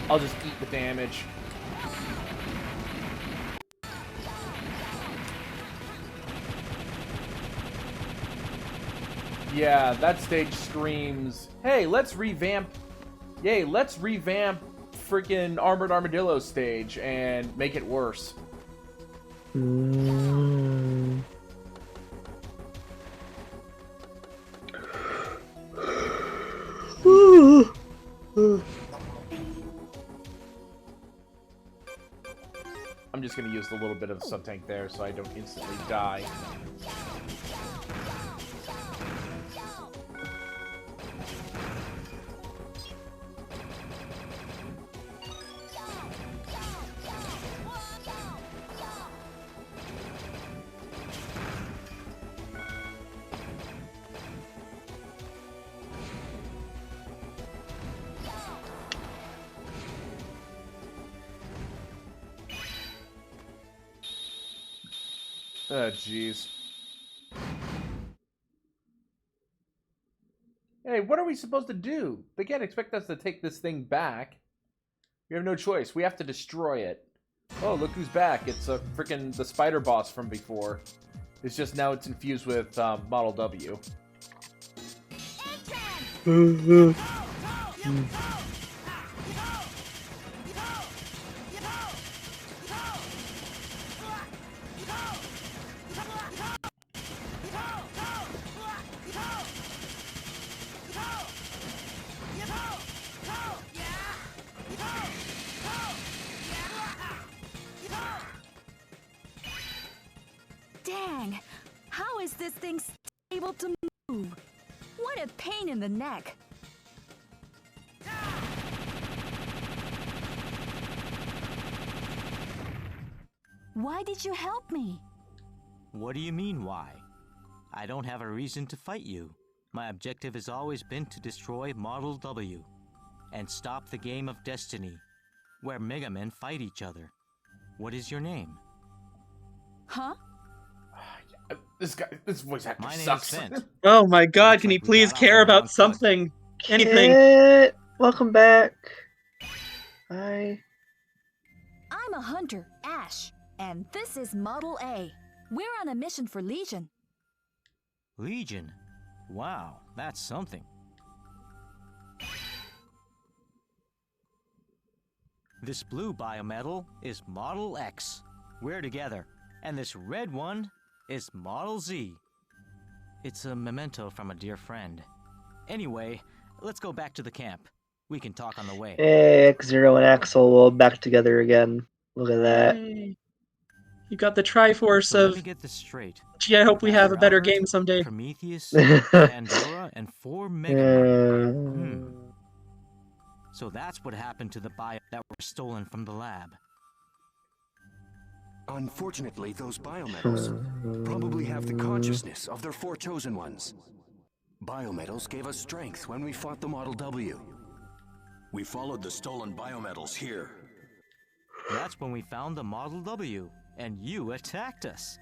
I'll just eat the damage. Yeah, that stage screams, "Hey, let's revamp freaking Armored Armadillo stage and make it worse." I'm just gonna use the little bit of sub-tank there so I don't instantly die. Oh, jeez. Hey, what are we supposed to do? They can't expect us to take this thing back. We have no choice. We have to destroy it. Oh, look who's back. It's a freaking the spider boss from before. It's just now it's infused with Model W. Dang! How is this thing able to move? What a pain in the neck! Why did you help me? What do you mean, why? I don't have a reason to fight you. My objective has always been to destroy Model W. and stop the game of destiny, where Megamen fight each other. What is your name? Huh? This voice actor My name is sucks. Fent. Oh my god, Looks can like you we please got off on care the about wrong foot. something? Anything. Kit, welcome back. Hi. I'm a hunter, Ash, and this is Model A. We're on a mission for Legion. Legion? Wow, that's something. This blue biometal is Model X. We're together. And this red one is Model Z. It's a memento from a dear friend. Anyway, let's go back to the camp. We can talk on the way. Hey, X0 and Axel will back together again. Look at that. Yay. You got the Triforce So let of... me get this straight. Gee, I hope we have Master a better Albert, game someday. Prometheus, Pandora, and 4 Megaman. So that's what happened to the bio that were stolen from the lab. Unfortunately, those biometals probably have the consciousness of their 4 chosen ones. Biometals gave us strength when we fought the Model W. We followed the stolen biometals here. That's when we found the Model W, and you attacked us.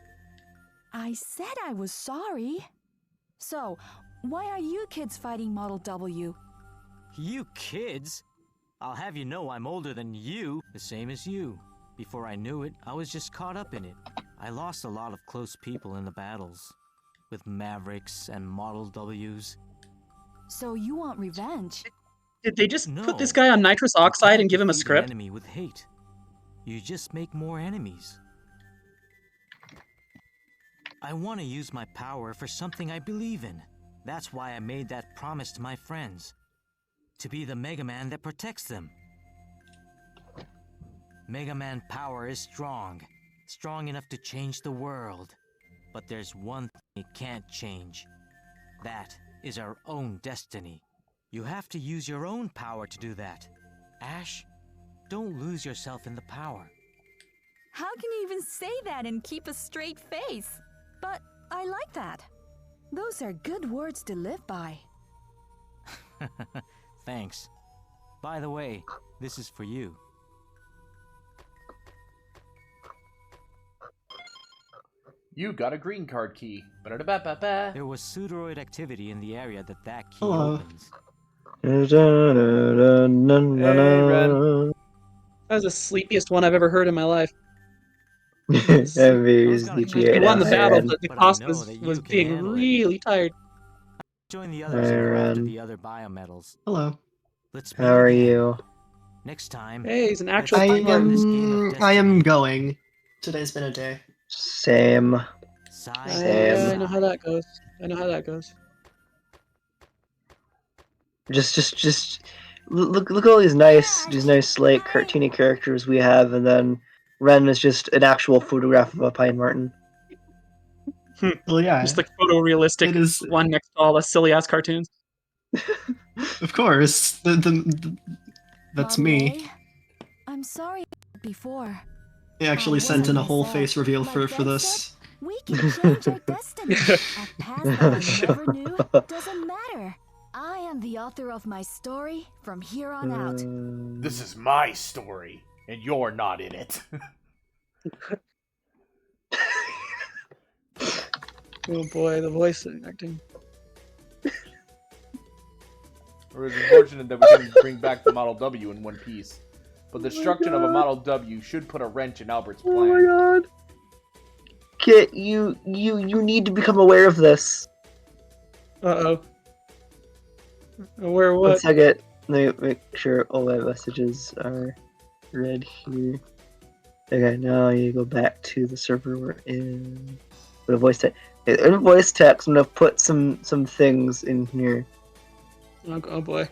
I said I was sorry. So, why are you kids fighting Model W? You kids? I'll have you know I'm older than you, the same as you. Before I knew it, I was just caught up in it. I lost a lot of close people in the battles, with Mavericks and Model Ws. So you want revenge? Did they just No. put this guy on nitrous oxide and give him a Defeat script? An enemy with hate. You just make more enemies. I want to use my power for something I believe in. That's why I made that promise to my friends. To be the Megaman that protects them. Megaman power is strong. Strong enough to change the world. But there's one thing it can't change. That is our own destiny. You have to use your own power to do that. Ash, don't lose yourself in the power. How can you even say that and keep a straight face? But I like that. Those are good words to live by. Thanks. By the way, this is for you. You got a green card key. Ba-da-da-ba-ba-ba. There was pseudoroid activity in the area that key Hello. opens. Hey, Ren. That was the sleepiest one I've ever heard in my life. Envy's gonna the check He it won out. the battle, Aaron. but the But I cost know was, that you was can being handle it. really tired. Join the others and go after Aaron. the other biometals. Hello. Let's meet How are again. you? Next time. Hey, he's an let's actual I find out this game of am destiny. going. Today's been a day. Same. Side Same. I know how that goes. I know how that goes. Just look at all these nice like cartoony characters we have, and then Ren is just an actual photograph of a pine marten. Well, yeah. Just like photorealistic It is, one next to all the silly ass cartoons. of course. That's Model me. A, I'm sorry before. They actually I sent in a wasn't whole myself. face reveal Like for Ben this. We can change our destiny. A path that I never knew doesn't matter. I am the author of my story from here on out. This is my story, and you're not in it. Oh boy, the voice acting. Or it's unfortunate that we couldn't bring back the Model W in one piece. But the destruction of a Model W should put a wrench in Albert's plan. Oh my god. Kit, you need to become aware of this. Uh-oh. Aware of One what? second. Let me make sure all my messages are read here. Okay, now you go back to the server we're in. Put a voice text. In voice text, I'm gonna put some things in here. Oh boy.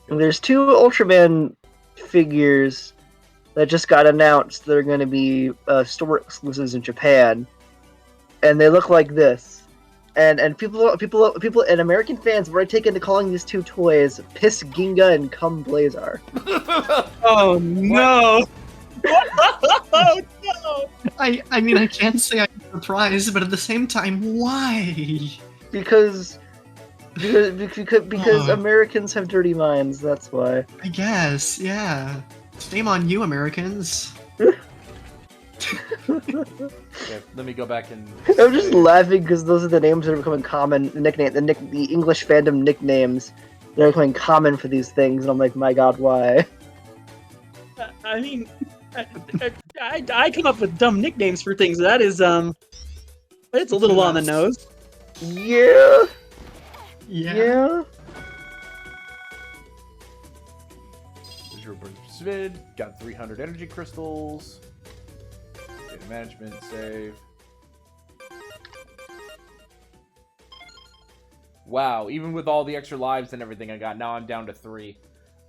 And there's 2 Ultraman figures that just got announced that are going to be store exclusives in Japan, and they look like this. And people and American fans have already taken to calling these 2 toys Piss Ginga and Cum Blazar. Oh no! Oh no! I mean, I can't say I'm surprised, but at the same time, why? Because Because Oh. Americans have dirty minds. That's why. I guess, yeah. Shame on you, Americans. Okay, let me go back and. I'm just laughing because those are the names that are becoming common. The English fandom nicknames that are becoming common for these things, and I'm like, my god, why? I mean, I come up with dumb nicknames for things. That is it's a little on the nose. Yeah. Yeah. Yeah. Visual Burst Vid, got 300 energy crystals. Data management, save. Wow, even with all the extra lives and everything I got, now I'm down to 3.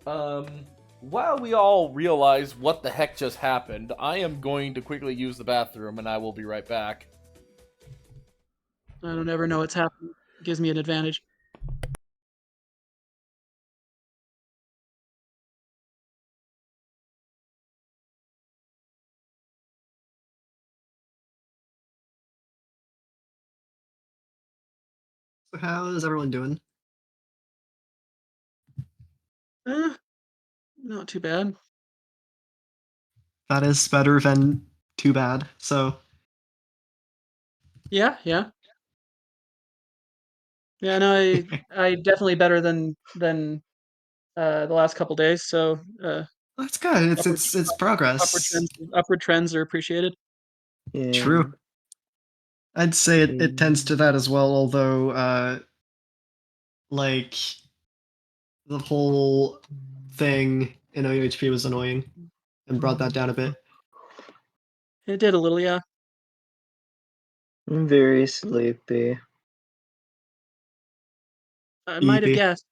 While we all realize what the heck just happened, I am going to quickly use the bathroom and I will be right back. I don't ever know what's happening. It gives me an advantage. So how is everyone doing? Not too bad. That is better than too bad. So Yeah. Yeah, no, I definitely better than the last couple days. So that's good. upward It's progress. upward trends are appreciated. Yeah. True. I'd say it tends to that as well, although like the whole thing in OUHP was annoying and brought that down a bit. It did a little, yeah. I'm very sleepy. I might have EP. guessed.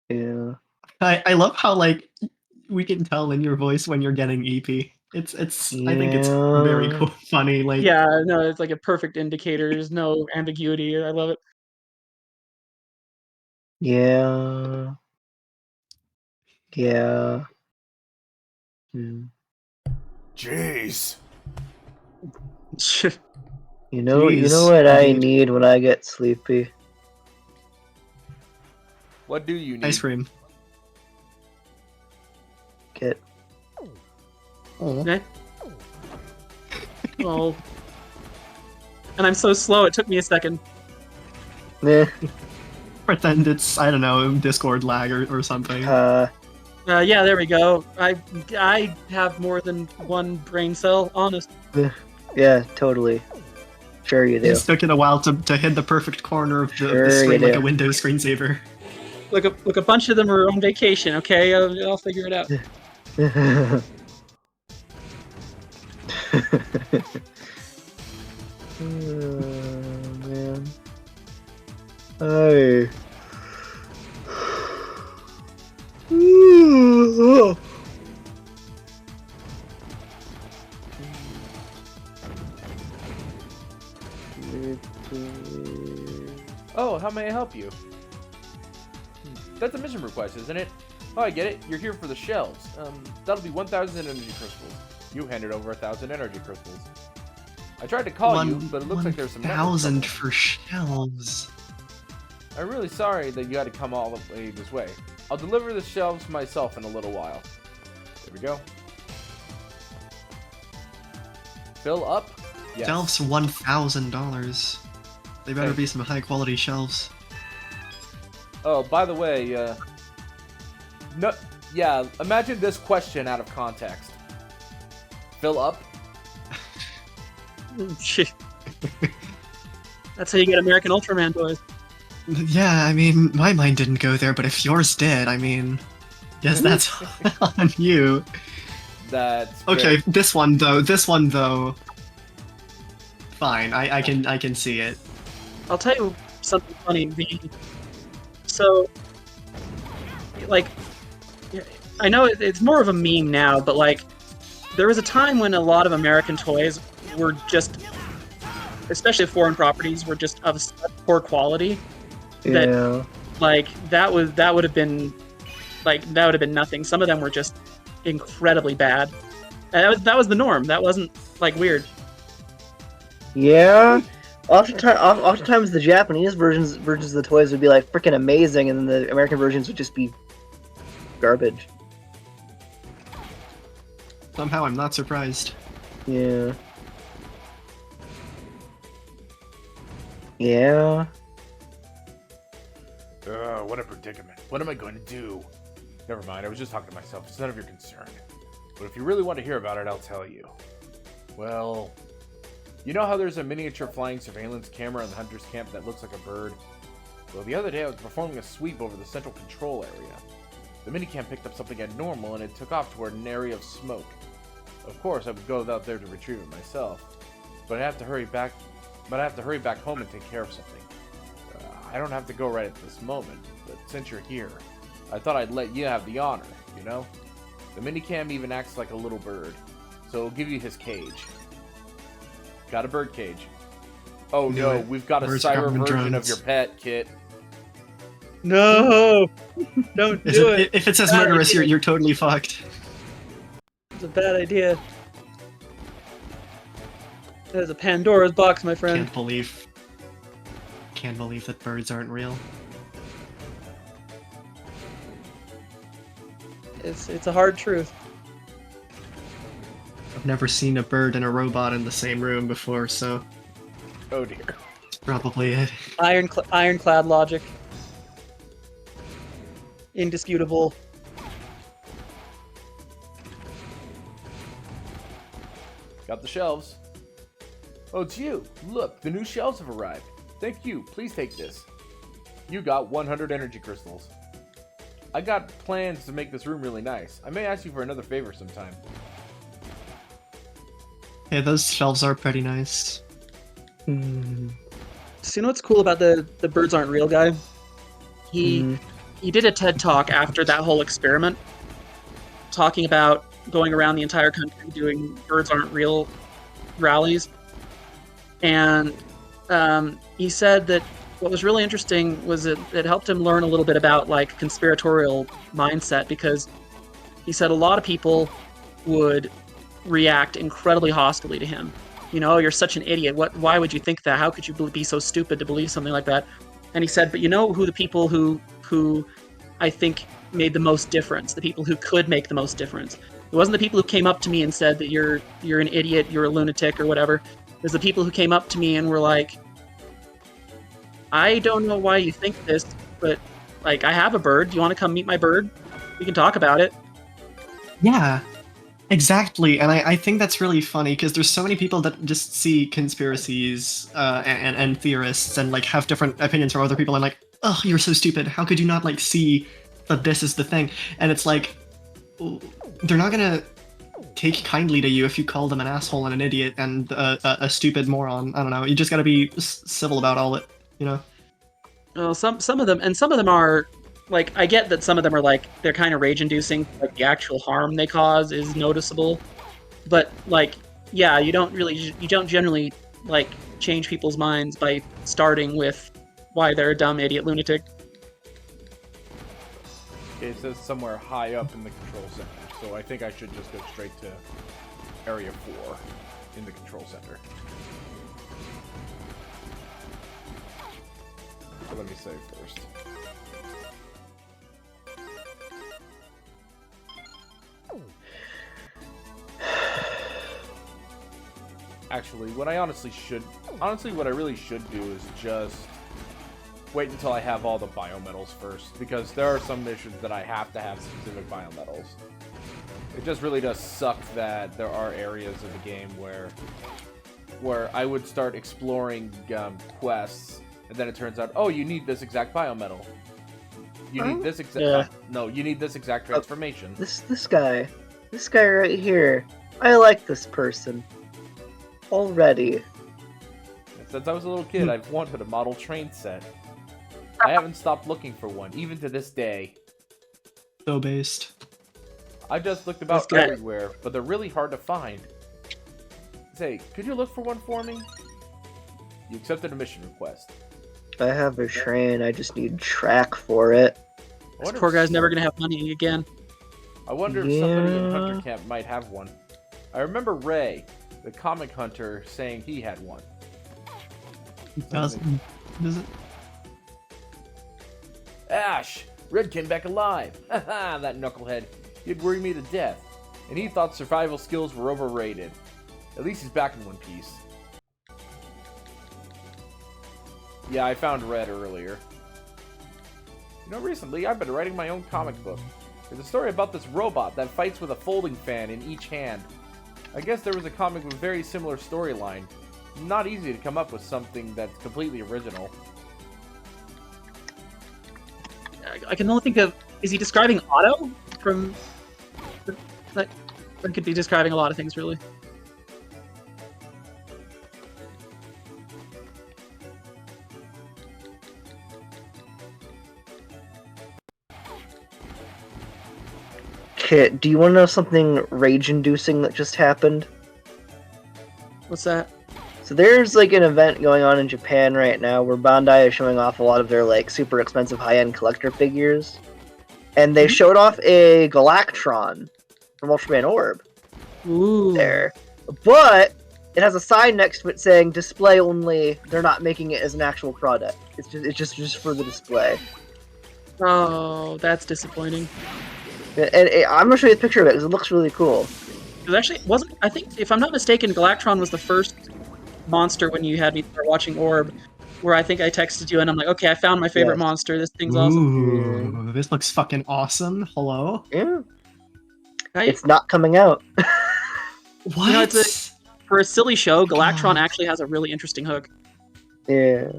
Yeah. I love how like we can tell in your voice when you're getting EP. It's I think it's very Yeah. cool, funny. Like Yeah, no, it's like a perfect indicator. There's no ambiguity. I love it. Yeah. Yeah. Hmm. Jeez. You know Jeez, what I indeed. need when I get sleepy? What do you need? Ice cream. Get. Okay. Oh. And I'm so slow, it took me a second. Yeah. Pretend it's I don't know Discord lag or something. Yeah, there we go. I have more than one brain cell, honest. Yeah, totally. Sure you do. It took it a while to hit the perfect corner of the Sure screen you like do. a Windows screensaver. Look, a bunch of them are on vacation. Okay, I'll figure it out. Oh, man. Hey. Oh, how may I help you? That's a mission request, isn't it? Oh, I get it. You're here for the shelves. That'll be 1,000 energy crystals. You handed over 1,000 energy crystals. I tried to call you, but it looks like there's some network 1,000 trouble. for shelves. I'm really sorry that you had to come all the way this way. I'll deliver the shelves myself in a little while. There we go. Fill up? Yes. Shelves $1,000. They better Hey. be some high quality shelves. Oh, by the way, no, yeah, imagine this question out of context. Fill up? That's how you get American Ultraman toys. Yeah, I mean, my mind didn't go there, but if yours did, I mean, guess that's on you. That's Okay, great. this one though. Fine, I can see it. I'll tell you something funny. So, like, I know it's more of a meme now, but like, there was a time when a lot of American toys were just, especially foreign properties, were just of such poor quality that, Yeah. like, that would have been nothing. Some of them were just incredibly bad. And that was the norm. That wasn't like weird. Yeah. Oftentimes the Japanese versions of the toys would be like freaking amazing, and then the American versions would just be garbage. Somehow I'm not surprised. Yeah. Yeah. What a predicament. What am I going to do? Never mind, I was just talking to myself. It's none of your concern. But if you really want to hear about it, I'll tell you. Well, you know how there's a miniature flying surveillance camera in the hunter's camp that looks like a bird? Well, the other day I was performing a sweep over the central control area. The minicam picked up something abnormal and it took off toward an area of smoke. Of course, I would go out there to retrieve it myself, but I have to hurry back. Home and take care of something. I don't have to go right at this moment, but since you're here, I thought I'd let you have the honor. You know, the minicam even acts like a little bird, so it'll give you his cage. Got a bird cage. Oh no, we've got a cyber version of your pet, Kit. No, don't do it. If it says murderous, you're totally fucked. It's a bad idea. That is a Pandora's box, my friend. Can't believe that birds aren't real. It's a hard truth. I've never seen a bird and a robot in the same room before, so... Oh dear. That's probably it. Ironclad logic. Indisputable. Got the shelves. Oh, it's you. Look, the new shelves have arrived. Thank you. Please take this. You got 100 energy crystals. I got plans to make this room really nice. I may ask you for another favor sometime. Yeah, those shelves are pretty nice. So you know what's cool about the birds aren't real guy? He did a TED talk after that whole experiment, talking about going around the entire country doing birds aren't real rallies. And he said that what was really interesting was it helped him learn a little bit about like conspiratorial mindset, because he said a lot of people would react incredibly hostilely to him. You know, you're such an idiot. Why would you think that? How could you be so stupid to believe something like that? And he said, but you know who the people who I think made the most difference, the people who could make the most difference. It wasn't the people who came up to me and said that you're an idiot, you're a lunatic or whatever. It was the people who came up to me and were like, I don't know why you think this, but like I have a bird. Do you want to come meet my bird? We can talk about it. Yeah, exactly. And I think that's really funny because there's so many people that just see conspiracies and theorists and like have different opinions from other people and like, oh, you're so stupid. How could you not like see that this is the thing? And it's like, they're not gonna take kindly to you if you call them an asshole and an idiot and a stupid moron. I don't know. You just gotta be civil about all it, you know? Well, some of them are like, I get that some of them are like, they're kind of rage-inducing, like the actual harm they cause is noticeable. But like, yeah, you don't generally like change people's minds by starting with why they're a dumb idiot lunatic. Okay, it says somewhere high up in the control center, so I think I should just go straight to Area 4 in the control center. So let me save first. Actually, what I what I really should do is just wait until I have all the biometals first, because there are some missions that I have to have specific biometals. It just really does suck that there are areas of the game where I would start exploring quests, and then it turns out, oh, you need this exact biometal. You need this exact... No, you need this exact transformation. This guy right here. I like this person. Already. Since I was a little kid, I've wanted a model train set. I haven't stopped looking for one, even to this day. So based. I've just looked about everywhere, but they're really hard to find. Say, could you look for one for me? You accepted a mission request. I have a train, I just need track for it. This poor guy's never gonna have money again. I wonder if somebody in Hunter Camp might have one. I remember Ray, the comic hunter, saying he had one. It doesn't. Does it? Ash! Red came back alive! Haha, that knucklehead. He'd worry me to death. And he thought survival skills were overrated. At least he's back in one piece. Yeah, I found Red earlier. You know, recently I've been writing my own comic book. There's a story about this robot that fights with a folding fan in each hand. I guess there was a comic with a very similar storyline. Not easy to come up with something that's completely original. I can only think of... Is he describing Otto? From... That could be describing a lot of things, really. Kit, do you want to know something rage-inducing that just happened? What's that? So there's like an event going on in Japan right now where Bandai is showing off a lot of their like super expensive high-end collector figures. And they showed off a Galactron from Ultraman Orb. Ooh. There. But it has a sign next to it saying display only. They're not making it as an actual product. It's just for the display. Oh, that's disappointing. And I'm gonna show you a picture of it because it looks really cool. It actually wasn't. I think, if I'm not mistaken, Galactron was the first monster when you had me start watching Orb, where I think I texted you and I'm like, okay, I found my favorite monster. This thing's awesome. Ooh, this looks fucking awesome. Hello? Yeah. It's not coming out. What? You know, for a silly show, Galactron actually has a really interesting hook. Yeah.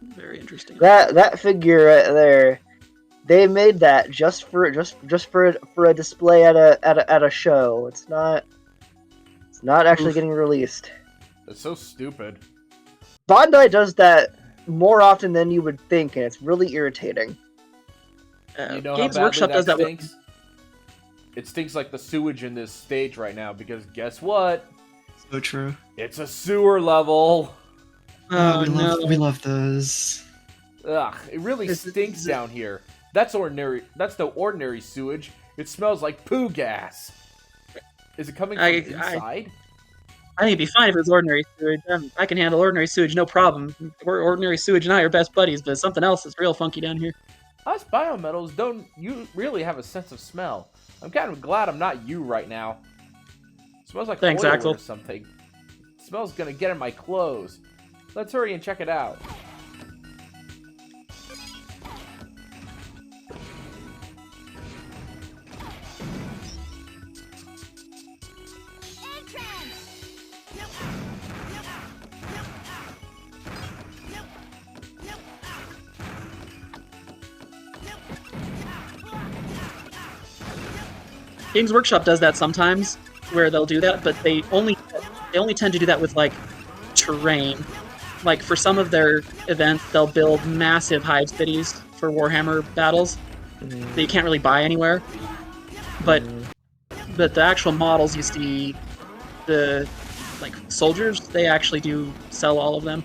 Very interesting. That figure right there, they made that just for a display at a show. It's not actually getting released. That's so stupid. Bandai does that more often than you would think, and it's really irritating. You know Games how Workshop does that stinks? It stinks like the sewage in this stage right now, because guess what? So true. It's a sewer level. Oh, we love those. Ugh, it really stinks down here. That's ordinary. That's the ordinary sewage. It smells like poo gas. Is it coming from inside? I think it'd be fine if it was ordinary sewage. I can handle ordinary sewage, no problem. Ordinary sewage and I are best buddies, but something else is real funky down here. Us biometals don't really have a sense of smell. I'm kind of glad I'm not you right now. It smells like Thanks, oil Axel. or something. It smells gonna get in my clothes. Let's hurry and check it out. Games Workshop does that sometimes, where they'll do that, but they only tend to do that with like terrain. Like for some of their events, they'll build massive hive cities for Warhammer battles that you can't really buy anywhere. But the actual models you see, the like soldiers, they actually do sell all of them.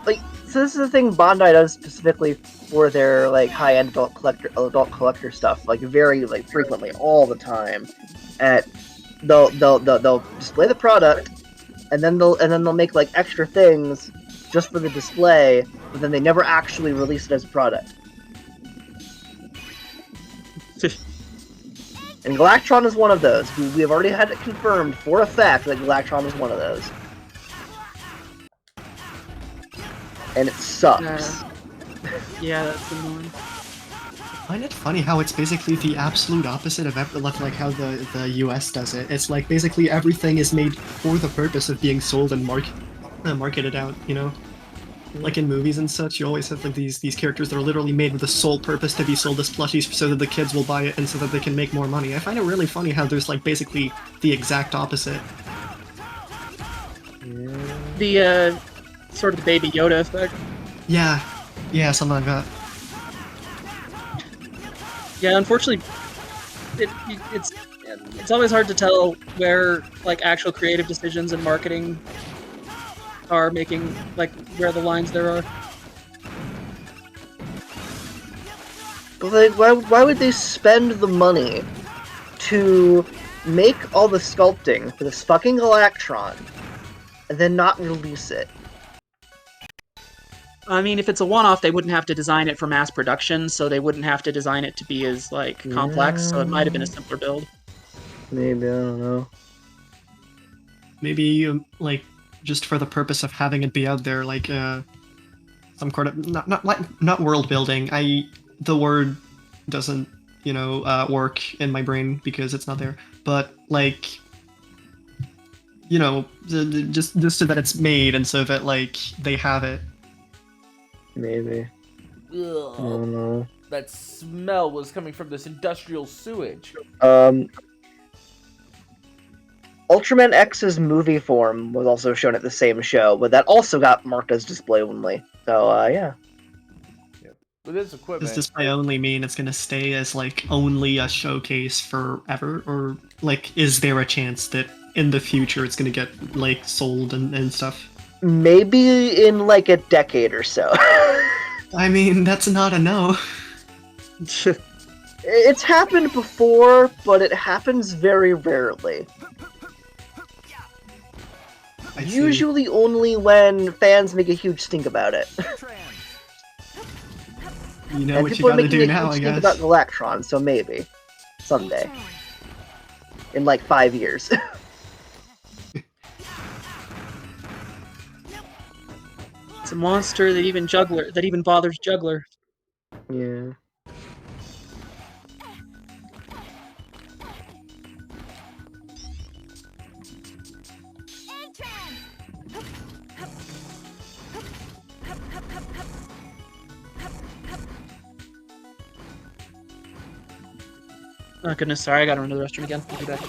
Like, so this is the thing Bandai does specifically for their like high-end adult collector stuff, like very like frequently, all the time. They'll display the product, and then they'll make like extra things just for the display, but then they never actually release it as a product. And Galactron is one of those. We have already had it confirmed for a fact that Galactron is one of those. And it sucks. Yeah, that's annoying. I find it funny how it's basically the absolute opposite of like how the US does it. It's like basically everything is made for the purpose of being sold and marketed out, you know? Like in movies and such, you always have like these characters that are literally made with the sole purpose to be sold as plushies so that the kids will buy it and so that they can make more money. I find it really funny how there's like basically the exact opposite. The sort of the Baby Yoda effect. Yeah, something like that. Yeah, unfortunately, it's always hard to tell where like actual creative decisions and marketing are making, like where the lines there are. Like, why would they spend the money to make all the sculpting for this fucking Galactron, and then not release it? I mean, if it's a one-off, they wouldn't have to design it for mass production, so they wouldn't have to design it to be as, like, complex, so it might have been a simpler build. Maybe, I don't know. Maybe, like, just for the purpose of having it be out there, like, some kind of, not world building. The word doesn't, work in my brain because it's not there, but, like, just so that it's made and so that, like, they have it. Maybe. I don't know. That smell was coming from this industrial sewage. Ultraman X's movie form was also shown at the same show, but that also got marked as display only. So, yeah. With this equipment... Does display only mean it's gonna stay as, like, only a showcase forever? Or, like, is there a chance that in the future it's gonna get, like, sold and stuff? Maybe in, like, a decade or so. I mean, that's not a no. It's happened before, but it happens very rarely. Usually only when fans make a huge stink about it. You know and what you people are gotta making do a now, huge I stink guess. about Galactron, so maybe. Someday. In like 5 years. It's a monster that even bothers Juggler. Yeah. Oh goodness, sorry, I gotta run to the restroom again. I'll be back.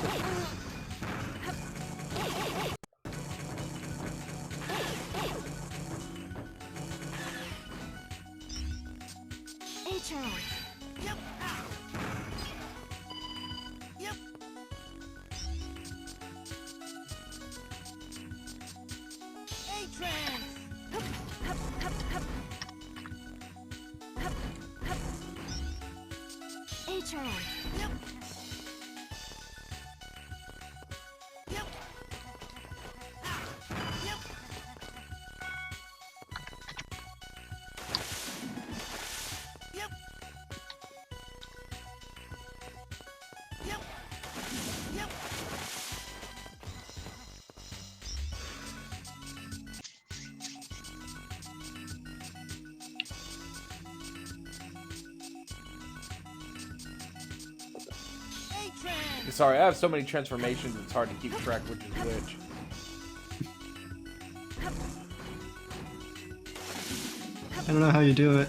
Sorry, I have so many transformations, it's hard to keep track which is which. I don't know how you do it.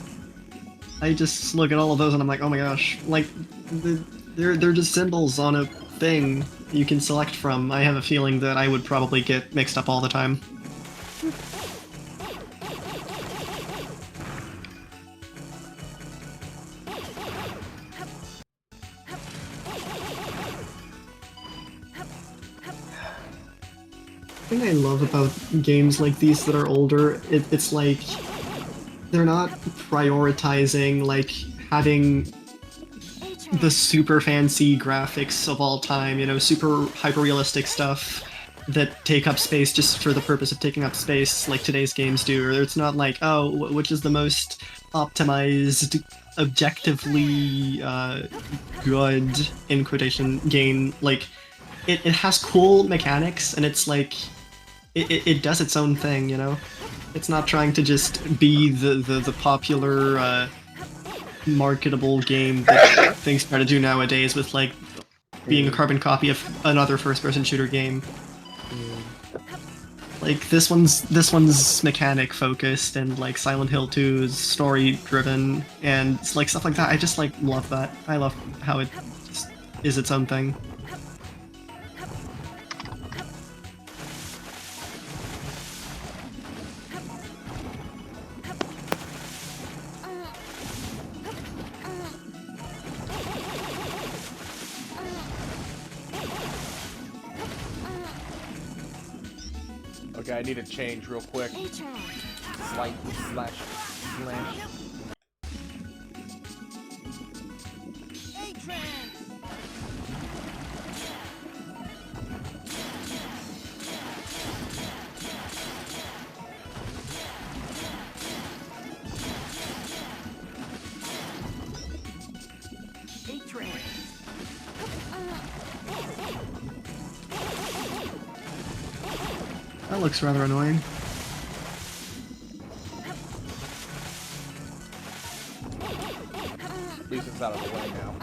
I just look at all of those and I'm like, oh my gosh. Like, they're just symbols on a thing you can select from. I have a feeling that I would probably get mixed up all the time. The thing I love about games like these that are older, it's like they're not prioritizing like having the super fancy graphics of all time, super hyper-realistic stuff that take up space just for the purpose of taking up space like today's games do. Or it's not like, oh, which is the most optimized, objectively good, in quotation, game. Like, it has cool mechanics, and it's like, it does its own thing, It's not trying to just be the popular, marketable game that things try to do nowadays with, like, being a carbon copy of another first-person shooter game. Like, this one's mechanic-focused, and, like, Silent Hill 2 is story-driven, and, like, stuff like that. I just, like, love that. I love how it just is its own thing. Okay, I need to change real quick. Slight slash. That looks rather annoying. At least it's out of the way now.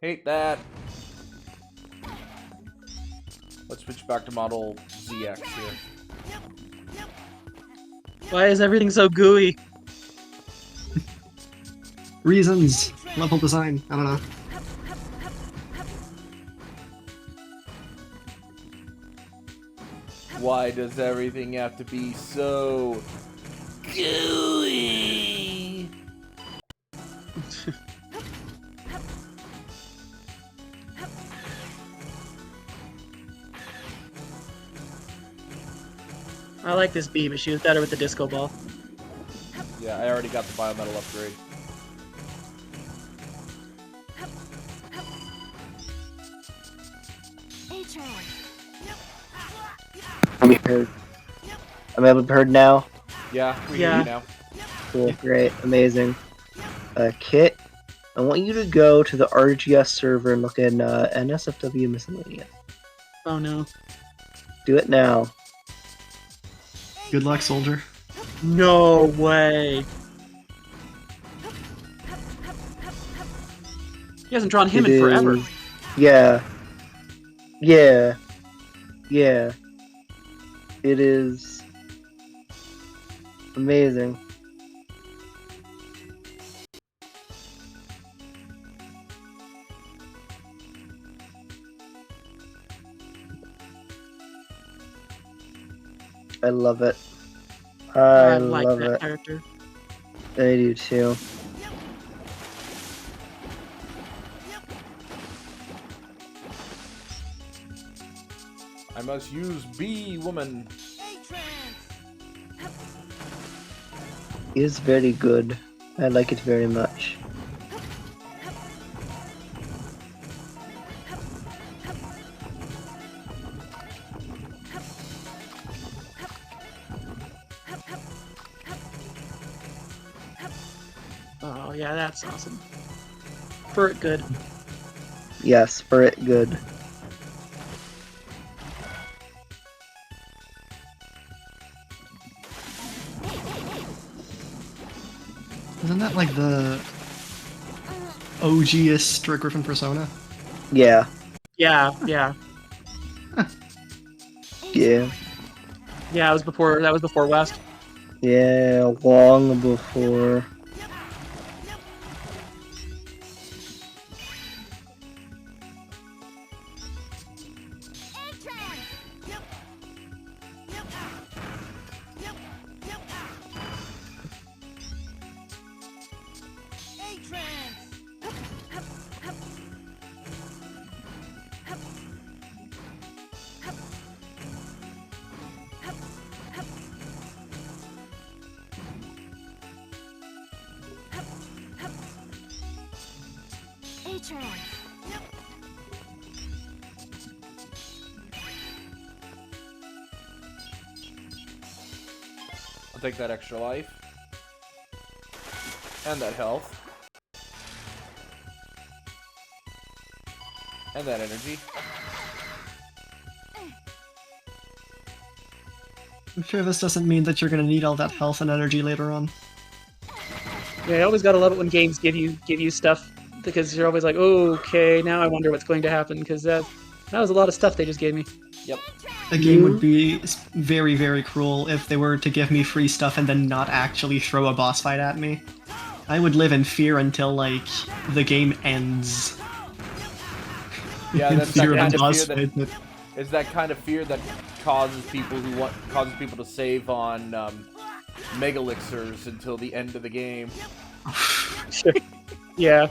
Hate that. Let's switch back to model ZX here. Why is everything so gooey? Reasons. Level design. I don't know. Why does everything have to be so gooey? I like this bee, but she was better with the disco ball. Yeah, I already got the biometal upgrade. I'm heard. I'm able to be heard now. Yeah, we hear you now. Cool, great, amazing. Kit, I want you to go to the RGS server and look in NSFW miscellaneous. Oh no. Do it now. Good luck, soldier. No way. He hasn't drawn him in forever. Yeah. Yeah. Yeah. It is amazing. I love it. I like love that it. character. I do too. I must use bee woman. Is very good. I like it very much. Oh yeah, that's awesome. For it good. Yes, for it good. Isn't that like the OG-est Rick Griffin persona? Yeah. Yeah, yeah. Yeah. Yeah, that was before West. Yeah, long before. I'll take that extra life. And that health. And that energy. I'm sure this doesn't mean that you're gonna need all that health and energy later on. Yeah, I always gotta love it when games give you stuff because you're always like, oh, okay, now I wonder what's going to happen because that was a lot of stuff they just gave me. Yep. A game would be very, very cruel if they were to give me free stuff and then not actually throw a boss fight at me. I would live in fear until, like, the game ends. Yeah, that's that fear kind of of boss fear fight. it's that kind of fear that causes people to save on mega elixirs until the end of the game. Yeah.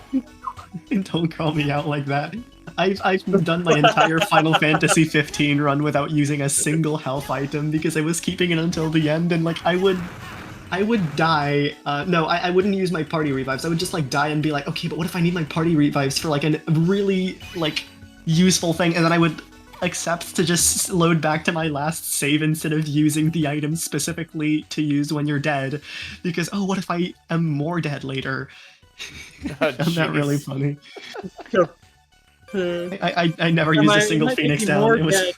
Don't call me out like that. I've done my entire Final Fantasy 15 run without using a single health item because I was keeping it until the end, and like I would die. No, I wouldn't use my party revives. I would just like die and be like, okay, but what if I need my party revives for like a really like useful thing, and then I would accept to just load back to my last save instead of using the item specifically to use when you're dead, because oh, what if I am more dead later? Isn't that really funny? I never used a single Phoenix down. It was...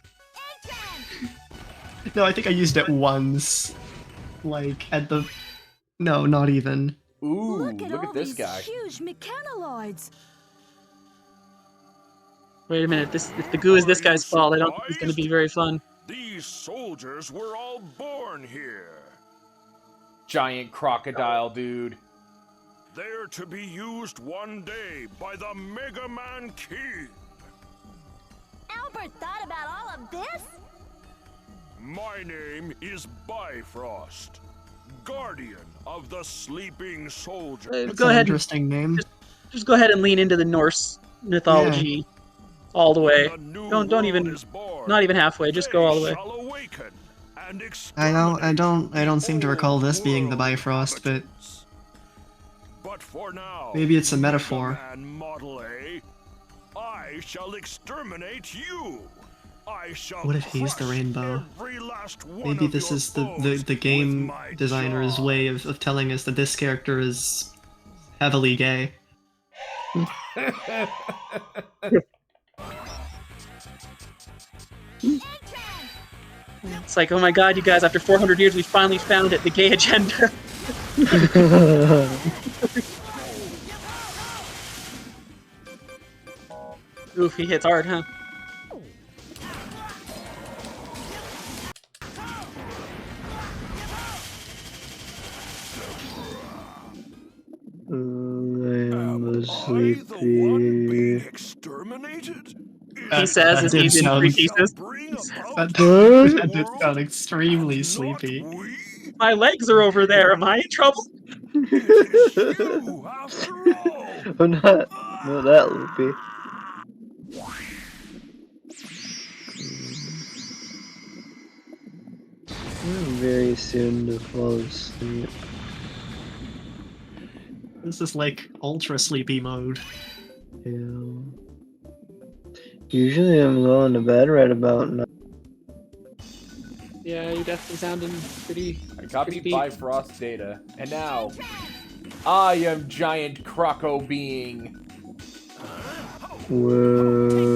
No, I think I used it once. Like, at the... No, not even. Ooh, look at this guy. Huge mechanoids. Wait a minute, if the goo is this guy's fault, I don't think it's going to be very fun. These soldiers were all born here. Giant crocodile, dude. They're to be used one day by the Megaman King. Albert thought about all of this? My name is Bifrost, guardian of the sleeping soldier. Go ahead. Interesting name. Just go ahead and lean into the Norse mythology all the way. Don't even, not even halfway. Just go all the way. I don't seem to recall this being the Bifrost, but for now, maybe it's a metaphor. Model A, I shall exterminate you. What if he's the rainbow? Maybe this is the game designer's way of telling us that this character is heavily gay. It's like, oh my god, you guys, after 400 years, we finally found it, the gay agenda. Oof, he hits hard, huh? I'm sleepy. He says as he's in 3 pieces. That did sound extremely sleepy. My legs are over there, am I in trouble? I'm not that loopy. Very soon to fall asleep. This is like ultra sleepy mode. Yeah. Usually I'm going to bed right about now. Yeah, you definitely sounding pretty. I copied Bifrost data, and now I am giant croco being. Whoa.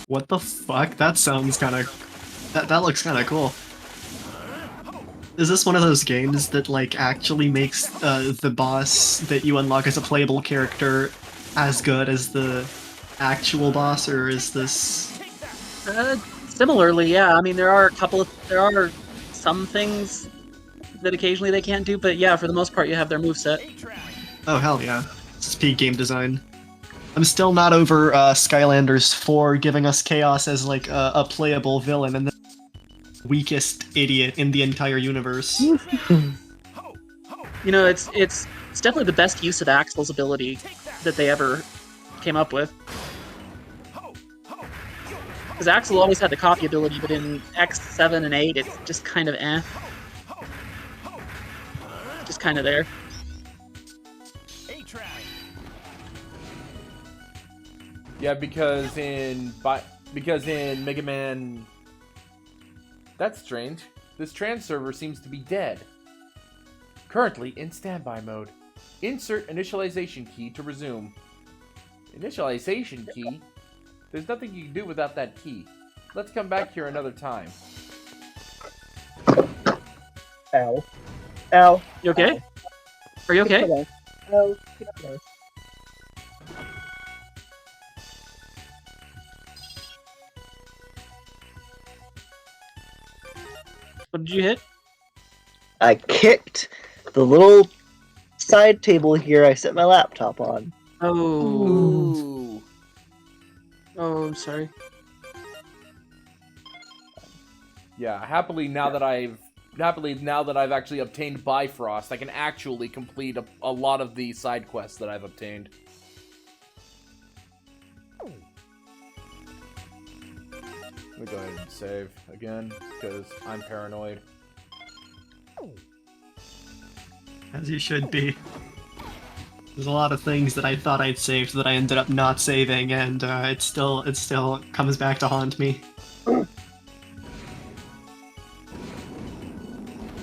What the fuck? That sounds kind of. That looks kind of cool. Is this one of those games that like actually makes the boss that you unlock as a playable character as good as the actual boss, or is this? Similarly, yeah. I mean, there are some things that occasionally they can't do, but yeah, for the most part, you have their moveset. Oh hell yeah! This is peak game design. I'm still not over Skylanders 4 giving us Chaos as like a playable villain and the weakest idiot in the entire universe. You know, it's definitely the best use of Axel's ability that they ever came up with. Because Axel always had the copy ability, but in X7 and 8, it's just kind of eh. Just kind of there. Yeah, because in Mega Man. That's strange. This trans server seems to be dead. Currently in standby mode. Insert initialization key to resume. Initialization key? There's nothing you can do without that key. Let's come back here another time. Ow. Ow. You okay? Are you okay? Ow. What did you hit? I kicked the little side table here I set my laptop on. Oh. Ooh. Oh, I'm sorry. Yeah, happily now that I've actually obtained Bifrost, I can actually complete a lot of the side quests that I've obtained. Let me go ahead and save again, because I'm paranoid. As you should be. There's a lot of things that I thought I'd saved that I ended up not saving, and it still comes back to haunt me.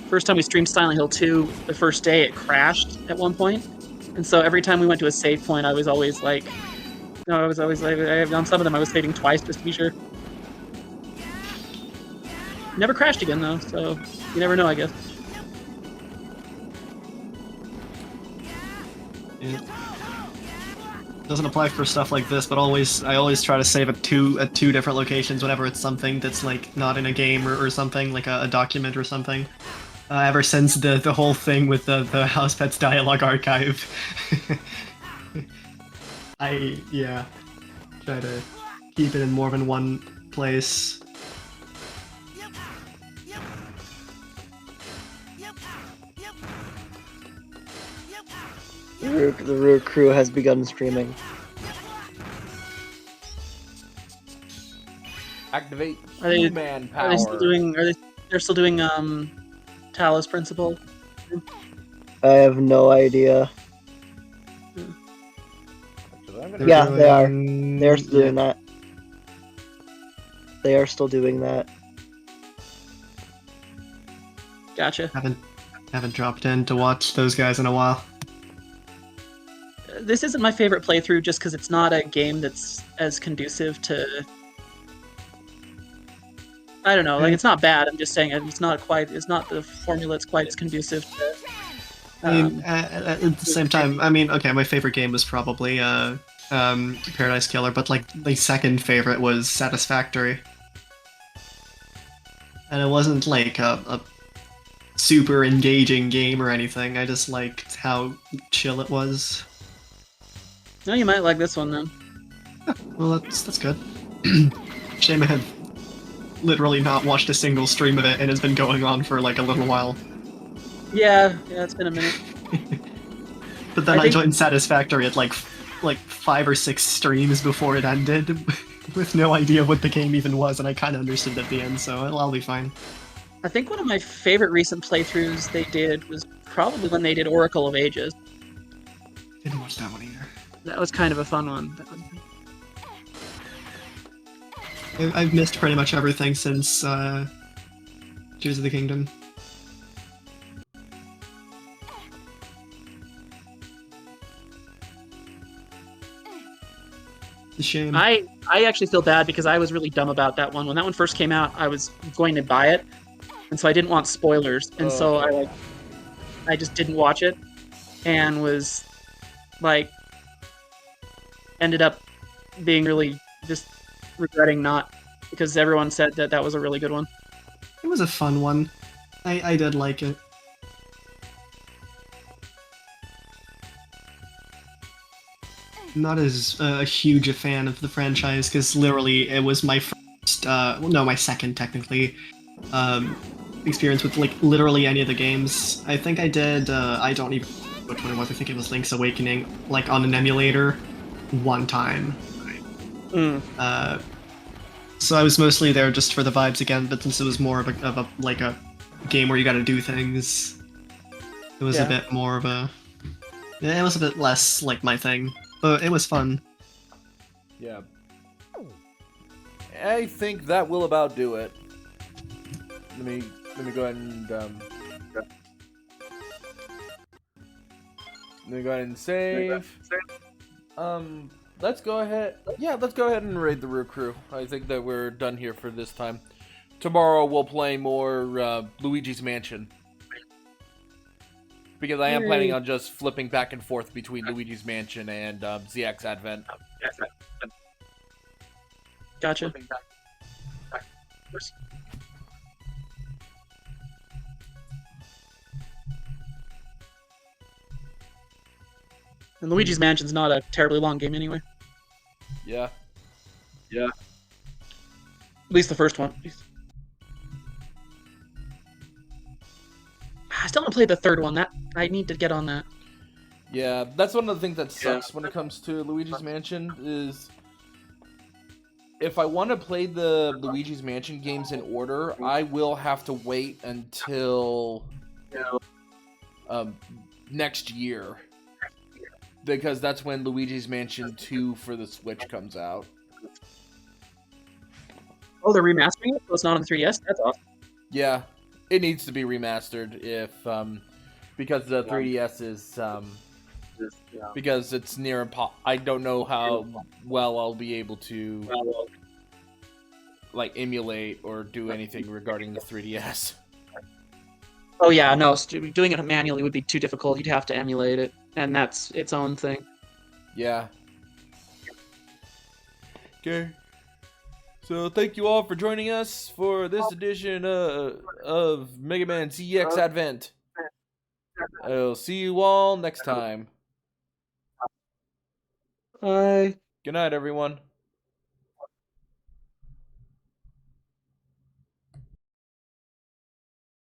First time we streamed Silent Hill 2, the first day it crashed at one point. And so every time we went to a save point, I was always like, on some of them I was saving twice just to be sure. Never crashed again though, so you never know, I guess. Yeah. Doesn't apply for stuff like this, but I always try to save at two different locations whenever it's something that's like not in a game or something, like a document or something. Ever since the whole thing with the House Pets dialogue archive, I try to keep it in more than one place. The Root Crew has begun streaming. Activate Are they human power. Are they still doing? They're still doing Talos Principle? I have no idea. Yeah, they are. They're still doing that. They are still doing that. Gotcha. Haven't dropped in to watch those guys in a while. This isn't my favorite playthrough just because it's not a game that's as conducive to... I don't know, like, it's not bad, I'm just saying it's not the formula that's quite as conducive to... I mean, at the same time, I mean, okay, my favorite game was probably Paradise Killer, but like the second favorite was Satisfactory. And it wasn't like a super engaging game or anything, I just liked how chill it was. No, you might like this one then. Well, that's good. Shame I have literally not watched a single stream of it, and it's been going on for like a little while. Yeah, it's been a minute. But then I joined Satisfactory at like 5 or 6 streams before it ended, with no idea what the game even was, and I kind of understood at the end, so I'll be fine. I think one of my favorite recent playthroughs they did was probably when they did Oracle of Ages. Didn't watch that one either. That was kind of a fun one. I've missed pretty much everything since Tears of the Kingdom. It's a shame. I actually feel bad because I was really dumb about that one. When that one first came out, I was going to buy it, and so I didn't want spoilers, and so I just didn't watch it, and was like ended up being really just regretting not, because everyone said that was a really good one. It was a fun one. I did like it. Not as huge a fan of the franchise, because literally it was my first, my second technically, experience with like literally any of the games. I think I did, I don't even know which one it was, I think it was Link's Awakening, like on an emulator, one time. So I was mostly there just for the vibes again, but since it was more of a game where you gotta do things, it was a bit more of a... it was a bit less like my thing, but it was fun. Yeah. I think that will about do it. Let me go ahead and let me go ahead and save. Let's go ahead. Yeah, let's go ahead and raid the Root Crew. I think that we're done here for this time. Tomorrow we'll play more Luigi's Mansion. Because I am planning on just flipping back and forth between Luigi's Mansion and ZX Advent. Gotcha. And Luigi's Mansion's not a terribly long game anyway. Yeah. At least the first one. I still haven't played the third one. That I need to get on that. Yeah, that's one of the things that sucks when it comes to Luigi's Mansion is if I want to play the Luigi's Mansion games in order, I will have to wait until next year. Because that's when Luigi's Mansion 2 for the Switch comes out. Oh, they're remastering it, so it's not on the 3DS? That's awesome. Yeah, it needs to be remastered because the 3DS is because it's near impossible. I don't know how well I'll be able to like emulate or do anything regarding the 3DS. Oh yeah, no, doing it manually would be too difficult. You'd have to emulate it, and that's its own thing. Yeah. Okay. So thank you all for joining us for this edition of Mega Man ZX Advent. I'll see you all next time. Bye. Good night, everyone.